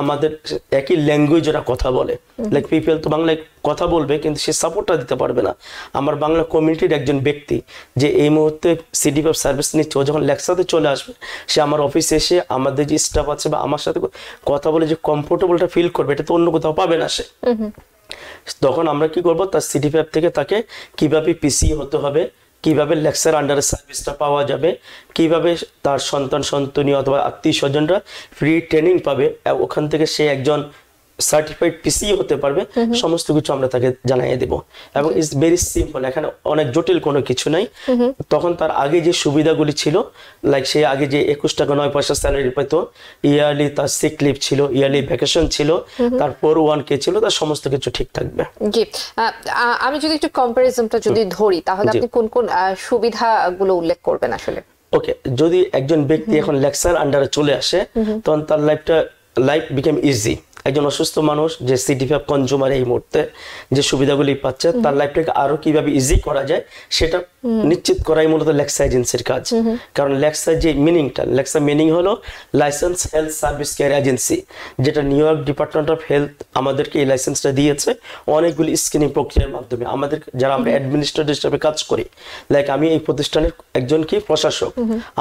আমাদের একই ল্যাঙ্গুয়েজ ওরা কথা বলে। লাইক পিপিএল তো বাংলায় কথা বলবে কিন্তু সে সাপোর্টটা দিতে পারবে না। আমার বাংলা কমিউনিটির একজন ব্যক্তি যে এই মুহূর্তে সিডিপিএফ সার্ভিস নিচ্ছে, ও যখন লেক্সাতে চলে আসবে সে আমার অফিসে এসে আমাদের যে স্টাফ আছে বা আমার সাথে কথা বলে যে কমফোর্টেবলটা ফিল করবে, এটা তো অন্য কোথাও পাবে না সে। তখন আমরা কি করব, তার সিডিপিএফ থেকে তাকে কিভাবে পিসি হতে হবে, কিভাবে লেক্সার আন্ডারে সার্ভিসটা পাওয়া যাবে, কিভাবে তার সন্তান সন্ততি অথবা আত্মীয় স্বজনরা ফ্রি ট্রেনিং পাবে, ওখান থেকে সে একজন সার্টিফাইড পিসি হতে পারবে, সমস্ত কিছু আমরা তাকে জানিয়ে দেব। এবং ইটস ভেরি সিম্পল, এখানে অনেক জটিল কোনো কিছু নাই। তখন তার আগে যে সুবিধাগুলি ছিল, লাইক সে আগে যে 21 টাকা 9 পয়সা স্যালারি পেত, ইয়ারলি তার সিক লিভ ছিল, ইয়ারলি ভ্যাকেশন ছিল, তার 401k ছিল, তার সমস্ত কিছু ঠিক থাকবে। জি, আমি যদি একটু কম্পারিজনটা যদি ধরি তাহলে আপনি কোন কোন সুবিধাগুলো উল্লেখ করবেন আসলে? ওকে, যদি একজন ব্যক্তি এখন লেক্সার আন্ডারে চলে আসে তখন তার লাইফ বিকেম ইজি। একজন অসুস্থ মানুষ যে সিডিপিএফ কনজিউমার এই মুহূর্তে যে সুবিধাগুলি পাচ্ছে, তার লাইফটাকে আরো কিভাবে ইজি করা যায় সেটা নিশ্চিত করাই মূলত লেক্সা এজেন্সির কাজ। কারণ লেক্সা যে মিনিংটা, লেক্সা মিনিং হলো licence health service care agency, যেটা New York department of health আমাদেরকে এই লাইসেন্সটা দিয়েছে অনেকগুলি স্ক্রিনিং প্রক্রিয়ার মাধ্যমে। আমাদের যারা আমরা অ্যাডমিনিস্ট্রেটর হিসেবে কাজ করি, লাইক আমি এই প্রতিষ্ঠানের একজন কি প্রশাসক,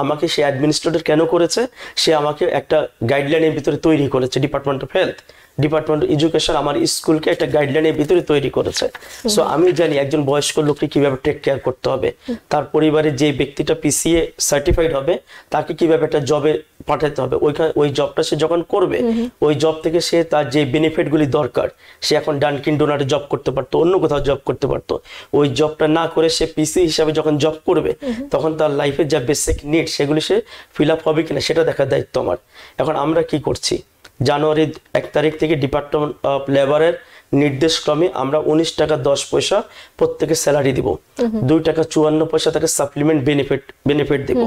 আমাকে সে অ্যাডমিনিস্ট্রেটর কেন করেছে, সে আমাকে একটা গাইডলাইনের ভিতরে তৈরি করেছে। Department of health, department education আমার স্কুলকে একটা গাইডলাইনের ভিতরে তৈরি করেছে। সো আমি জানি একজন বয়স্ক লোককে কিভাবে টেক কেয়ার করতে হবে, তার পরিবারে যে ব্যক্তিটা পিসিএ সার্টিফাইড হবে তাকে কিভাবে একটা জবে পাঠাতে হবে, ওই জবটা সে যখন করবে ওই জব থেকে সে তার যে বেনিফিটগুলি দরকার, সে এখন ডানকিন ডোনারে জব করতে পারতো, অন্য কোথাও জব করতে পারতো, ওই জবটা না করে সে পিসি হিসাবে যখন জব করবে তখন তার লাইফের যা বেসিক নিড সেগুলি সে ফিল আপ হবে কিনা সেটা দেখার দায়িত্ব আমার। এখন আমরা কি করছি, জানুয়ারি 1 তারিখ থেকে ডিপার্টমেন্ট অফ লেবারের নির্দেশ ক্রমে আমরা 19 টাকা 10 পয়সা প্রত্যেকে স্যালারি দিব, 2 টাকা 54 পয়সা তাকে সাপ্লিমেন্ট বেনিফিট দিব।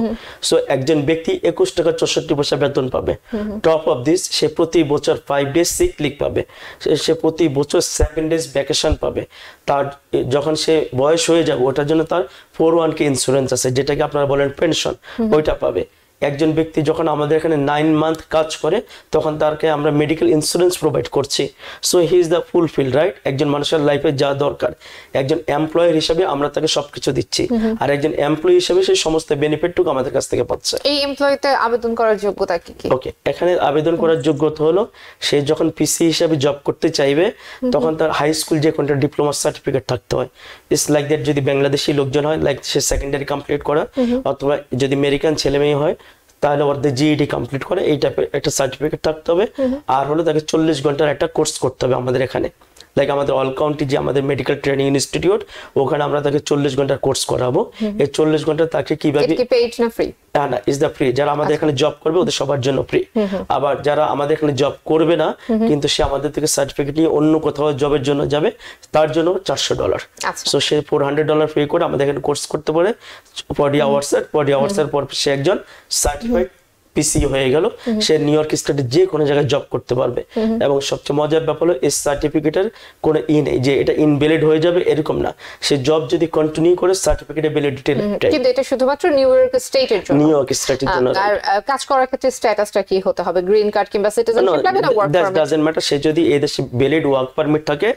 সো একজন ব্যক্তি 21 টাকা 64 পয়সা বেতন পাবে। টপ অফ দিস সে প্রতি বছর 5 ডেজ সিক লিভ পাবে, সে প্রতি বছর 7 ডেজ ভ্যাকেশন পাবে। তার যখন সে বয়স হয়ে যাবে ওটার জন্য তার 401k ইন্স্যুরেন্স আছে, যেটাকে আপনারা বলেন পেনশন, ওইটা পাবে। একজন ব্যক্তি যখন আমাদের এখানে 9 মান্থ কাজ করে তখন তাকে আমরা মেডিকেল ইন্স্যুরেন্স প্রোভাইড করছি। So he is the fulfil right. একজন মানুষের লাইফে যা দরকার একজন এমপ্লয়ার হিসেবে আমরা তাকে সবকিছু দিচ্ছি, আর একজন এমপ্লয়ি হিসেবে সেই সমস্ত বেনিফিটটুকু আমাদের কাছ থেকে পাচ্ছে। এই এমপ্লয়িতে আবেদন করার যোগ্যতা কি কি? ওকে, এখানে আবেদন করার যোগ্যতা হলো সে যখন পিসি হিসেবে জব করতে চাইবে তখন তার হাই স্কুল যে কোনটা ডিপ্লোমা সার্টিফিকেট থাকতে হয়। ইটস লাইক দ্যাট যদি বাংলাদেশি লোকজন হয় লাইক সে সেকেন্ডারি কমপ্লিট করা, অথবা যদি আমেরিকান ছেলে মেয়ে হয় তাহলে ওদের জিইডি কমপ্লিট করে এই টাইপের একটা সার্টিফিকেট থাকতে হবে। আর হলো তাকে 40 ঘন্টার একটা কোর্স করতে হবে আমাদের এখানে। লাইক আমাদের অল কাউন্টি যে আমাদের মেডিকেল ট্রেনিং ইনস্টিটিউট, ওখানে আমরা তাকে 40 ঘন্টার কোর্স করাবো। এই 40 ঘন্টা তাকে কিভাবে, পেইড না ফ্রি? না, ইজ দ্য ফ্রি। যারা আমাদের এখানে জব করবে ওদের সবার জন্য ফ্রি। আবার যারা আমাদের এখানে জব করবে না কিন্তু সে আমাদের থেকে সার্টিফিকেট নিয়ে অন্য কোথাও জবের জন্য যাবে, তার জন্য $400। সো সে $400 পে করে আমাদের এখানে কোর্স করতে পারে 40 আওয়ার্সের পর সে একজন সার্টিফাইড পিসি হয়ে গেল, সে নিউ ইয়র্ক স্টেটে যে কোনো জায়গায় জব করতে পারবে। এবং সবচেয়ে মজার ব্যাপার হলো এই সার্টিফিকেটের কোনো নেই যে এটা ইনভ্যালিড হয়ে যাবে, এরকম না। সে জব যদি কন্টিনিউ করে সার্টিফিকেটের ভ্যালিডিটি নেই। কিন্তু এটা শুধুমাত্র নিউ ইয়র্ক স্টেটের জন্য। নিউ ইয়র্ক স্টেটের জন্য। আর কাজ করার ক্ষেত্রে স্ট্যাটাসটা কি হতে হবে? গ্রিন কার্ড কিংবা সিটিজেনশিপ লাগে না ওয়ার্ক পারমিট? Doesn't matter. সে যদি এই দেশে ভ্যালিড ওয়ার্ক পারমিট থাকে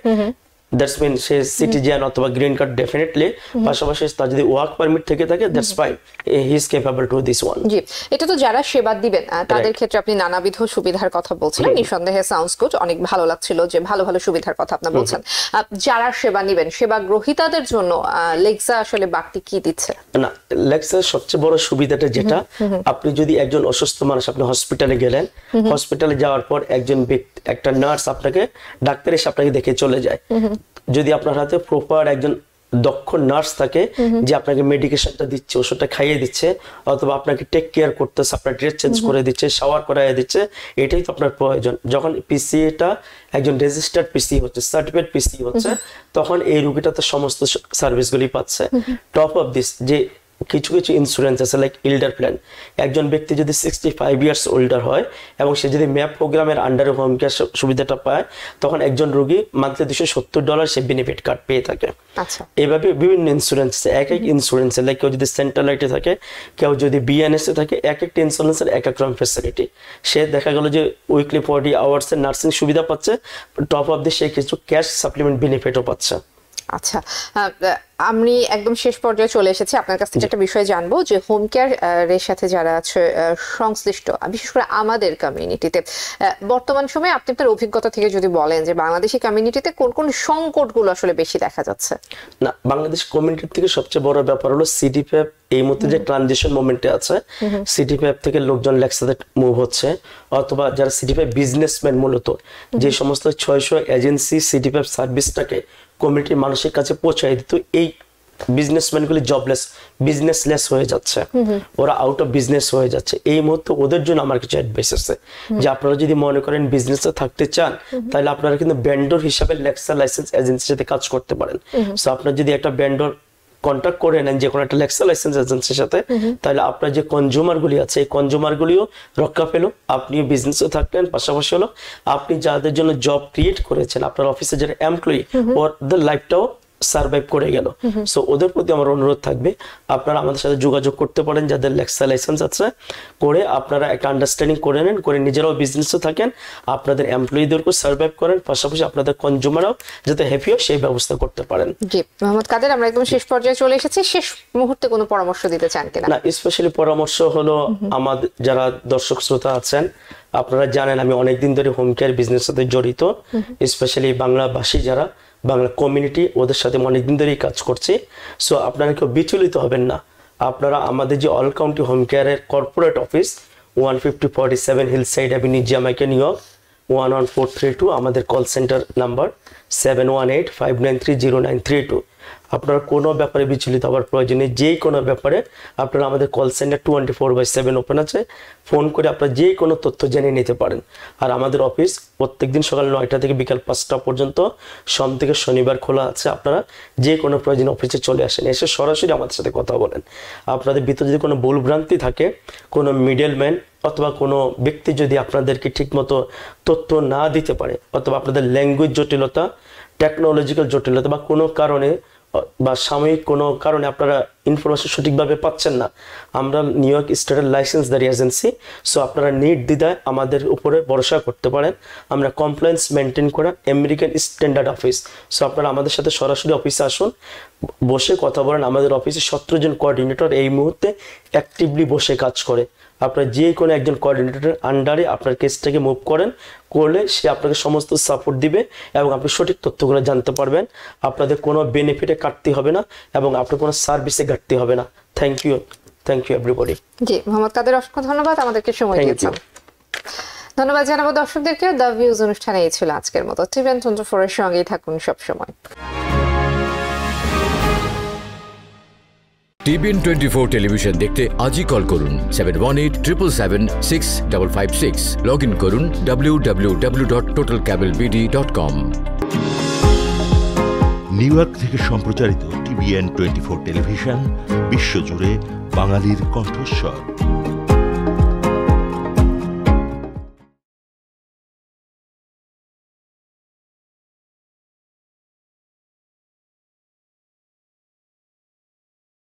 দ্যাটস মিন সে সিটিজেন অথবা গ্রিন কার্ড ডেফিনেটলি, পাশাপাশি তার যদি ওয়ার্ক পারমিট থেকে থাকে that's fine, he is capable to this one. জি, এটা তো যারা সেবা দিবেন তাদের ক্ষেত্রে আপনি নানাবিধ সুবিধার কথা বলছিলেন, নিঃসন্দেহে সাউন্ডস গুড, অনেক ভালো লাগছিল যে ভালো ভালো সুবিধার কথা আপনি বলছেন। যারা সেবা নিবেন, সেবা গ্রহীতাদের জন্য লেক্সা আসলে বাড়তি কি দিচ্ছে? না, লেক্সার সবচেয়ে বড় সুবিধাটা যেটা, আপনি যদি একজন অসুস্থ মানুষ আপনি হসপিটালে গেলেন, হসপিটালে যাওয়ার পর একজন ব্যক্তি, একটা নার্স আপনাকে, ডাক্তার এসে আপনাকে দেখে চলে যায়, যদি আপনার হাতে প্রপার একজন দক্ষ নার্স থাকে যে আপনাকে মেডিকেশনটা দিচ্ছে, ওষুধটা খাইয়ে দিচ্ছে, অথবা আপনাকে টেক কেয়ার করতেছে, আপনার ড্রেস চেঞ্জ করে দিচ্ছে, শাওয়ার করাইয়ে দিচ্ছে, এটাই তো আপনার প্রয়োজন। যখন পিসিটা একজন রেজিস্টার্ড পিসি হচ্ছে, সার্টিফাইড পিসি হচ্ছে, তখন এই রোগীটা তো সমস্ত সার্ভিসগুলি পাচ্ছে। টপ অফ দিস যে কিছু কিছু ইন্স্যুরেন্স আছে লাইক ইল্ডার প্ল্যান। একজন ব্যক্তি যদি 65 ইয়ার্স ওল্ডার হয় এবং সে যদি ম্যাপ প্রোগ্রামের আন্ডারে হোম কেয়ার সুবিধাটা পায়, তখন একজন রোগী মান্থলি $270 সে বেনিফিট কার্ড পেয়ে থাকে। আচ্ছা, এভাবে বিভিন্ন ইন্স্যুরেন্স, এক এক ইন্স্যুরেন্সে লাইক কেউ যদি সেন্ট্রালাইটে থাকে, কেউ যদি বিএনএসে থাকে, এক একটা ইন্স্যুরেন্সের এক এক রকম ফ্যাসিলিটি। সে দেখা গেল যে উইকলি 40 আওয়ার্সের নার্সিং সুবিধা পাচ্ছে, টপ অফ দিয়ে সে কিছু ক্যাশ সাপ্লিমেন্ট বেনিফিটও পাচ্ছে। আচ্ছা, আমি একদম শেষ পর্যায়ে চলে এসেছি। আপনার কাছ থেকে একটা বিষয় জানবো যে হোম কেয়ার এর সাথে যারা আছে সংশ্লিষ্ট, বিশেষ করে আমাদের কমিউনিটিতে বর্তমান সময়ে আপনি আপনার অভিজ্ঞতা থেকে যদি বলেন যে বাংলাদেশি কমিউনিটিতে কোন কোন সংকটগুলো আসলে বেশি দেখা যাচ্ছে? না, বাংলাদেশ কমিউনিটির থেকে সবচেয়ে বড় ব্যাপার হলো সিডিপিএফ এই মুহূর্তে যে ট্রানজিশন মোমেন্টে আছে, সিডিপিএফ থেকে লোকজন লেক্সাতে মুভ হচ্ছে, অথবা যারা সিডিপিএফ বিজনেসম্যান মূলত যে সমস্ত 600 এজেন্সি সিডিপিএফ সার্ভিসটাকে কমিউনিটির মানুষের কাছে পৌঁছায় দিত, এই বিজনেসম্যানগুলি জবলেস, বিজনেসলেস হয়ে যাচ্ছে, ওরা আউট অফ বিজনেস হয়ে যাচ্ছে। এই মুহূর্তে ওদের জন্য আমার কিছু অ্যাডভাইস আছে যে আপনারা যদি মনে করেন বিজনেসে থাকতে চান, তাহলে আপনারা কিন্তু ভেন্ডর হিসাবে লেক্সা লাইসেন্স এজেন্সির সাথে কাজ করতে পারেন। সো আপনার যদি একটা ভেন্ডর কন্ট্যাক্ট করে নেন যে কোনো একটা লেক্সা লাইসেন্স এজেন্সির সাথে, তাহলে আপনার যে কনজিউমার গুলি আছে এই কনজিউমার গুলিও রক্ষা পেলো, আপনিও বিজনেসে থাকলেন, পাশাপাশি হলো আপনি যাদের জন্য জব ক্রিয়েট করেছেন, আপনার অফিসে যারা এমপ্লয়ি, ওদের লাইফটাও সার্ভাইভ করে গেল। সো ওদের প্রতি আমার অনুরোধ থাকবে আপনারা আমাদের সাথে যোগাযোগ করতে পারেন, যাদের লেক্সা লাইসেন্স আছে, করে আপনারা একটা আন্ডারস্ট্যান্ডিং করে নেন, করে নিজেরাও বিজনেসে থাকেন, আপনাদের এমপ্লয়িদেরকেও সার্ভাইভ করেন, পাশাপাশি আপনাদের কনজিউমারও যাতে হ্যাপি হয় সেই ব্যবস্থা করতে পারেন। জি মোহাম্মদ কাদের, আমরা একদম শেষ পর্যায়ে চলে এসেছি। শেষ মুহূর্তে কোনো পরামর্শ দিতে চান কিনা? না, স্পেশালি পরামর্শ হলো আমাদের যারা দর্শক শ্রোতা আছেন, আপনারা জানেন আমি অনেকদিন ধরে হোম কেয়ার বিজনেসের সাথে জড়িত, স্পেশালি বাংলাভাষী যারা বাংলা কমিউনিটি, ওদের সাথে অনেকদিন ধরেই কাজ করছি। সো আপনারা কেউ বিচলিত হবেন না, আপনারা আমাদের যে অল কাউন্টি হোম কেয়ারের corporate office 15047 hillside avenue, Jamaica, new York 11432, আমাদের কল সেন্টার নাম্বার 7185930932। আপনারা কোনো ব্যাপারে বিচলিত হওয়ার প্রয়োজন নেই, যে কোনো ব্যাপারে আপনারা আমাদের কল সেন্টার 24/7 ওপেন আছে, ফোন করে আপনারা যে কোনো তথ্য জেনে নিতে পারেন। আর আমাদের অফিস প্রত্যেকদিন সকাল 9টা থেকে বিকাল 5টা পর্যন্ত সোম থেকে শনিবার খোলা আছে। আপনারা যে কোনো প্রয়োজন অফিসে চলে আসেন, এসে সরাসরি আমাদের সাথে কথা বলেন। আপনাদের ভিতরে যদি কোনো ভুল ভ্রান্তি থাকে, কোনো মিডলম্যান অথবা কোনো ব্যক্তি যদি আপনাদেরকে ঠিকমতো তথ্য না দিতে পারে, অথবা আপনাদের ল্যাঙ্গুয়েজ জটিলতা, টেকনোলজিক্যাল জটিলতা বা কোনো কারণে বা সাময়িক কোনো কারণে আপনারা ইনফরমেশন সঠিকভাবে পাচ্ছেন না, আমরা নিউ ইয়র্ক স্টেটের লাইসেন্সধারী এজেন্সি। সো আপনারা নির্দ্বিধায় আমাদের উপরে ভরসা করতে পারেন, আমরা কমপ্লায়েন্স মেনটেন করা আমেরিকান স্ট্যান্ডার্ড অফিস। সো আপনারা আমাদের সাথে সরাসরি অফিসে আসুন, বসে কথা বলেন। আমাদের অফিসে 17 জন কোঅর্ডিনেটর এই মুহূর্তে অ্যাক্টিভলি বসে কাজ করে। আপনার যে কোনো একজন কোঅর্ডিনেটরের আন্ডারে আপনার কেসটাকে মুভ করলে সে আপনাকে সমস্ত সাপোর্ট দিবে এবং আপনি সঠিক তথ্যগুলো জানতে পারবেন। আপনাদের কোনো বেনিফিটে কাটতে হবে না এবং আপনার কোনো সার্ভিসে ঘাটতি হবে না। Thank you everybody. জি মোহাম্মদ কাদের, অসংখ্য ধন্যবাদ আমাদেরকে সময় দিয়েছেন। ধন্যবাদ জানাবো দর্শকদেরকে। দ্য ভিউজ অনুষ্ঠানে এই ছিল আজকের মতো। টিভিএন 24 এর সঙ্গেই থাকুন সবসময়। টিভিএন 24 টেলিভিশন দেখতে আজই কল করুন 7187776556। লগ ইন করুন www.totalcablebd.com। নিউ ইয়র্ক থেকে সম্প্রচারিত টিভিএন 24 টেলিভিশন বিশ্বজুড়ে বাঙালির কণ্ঠস্বর।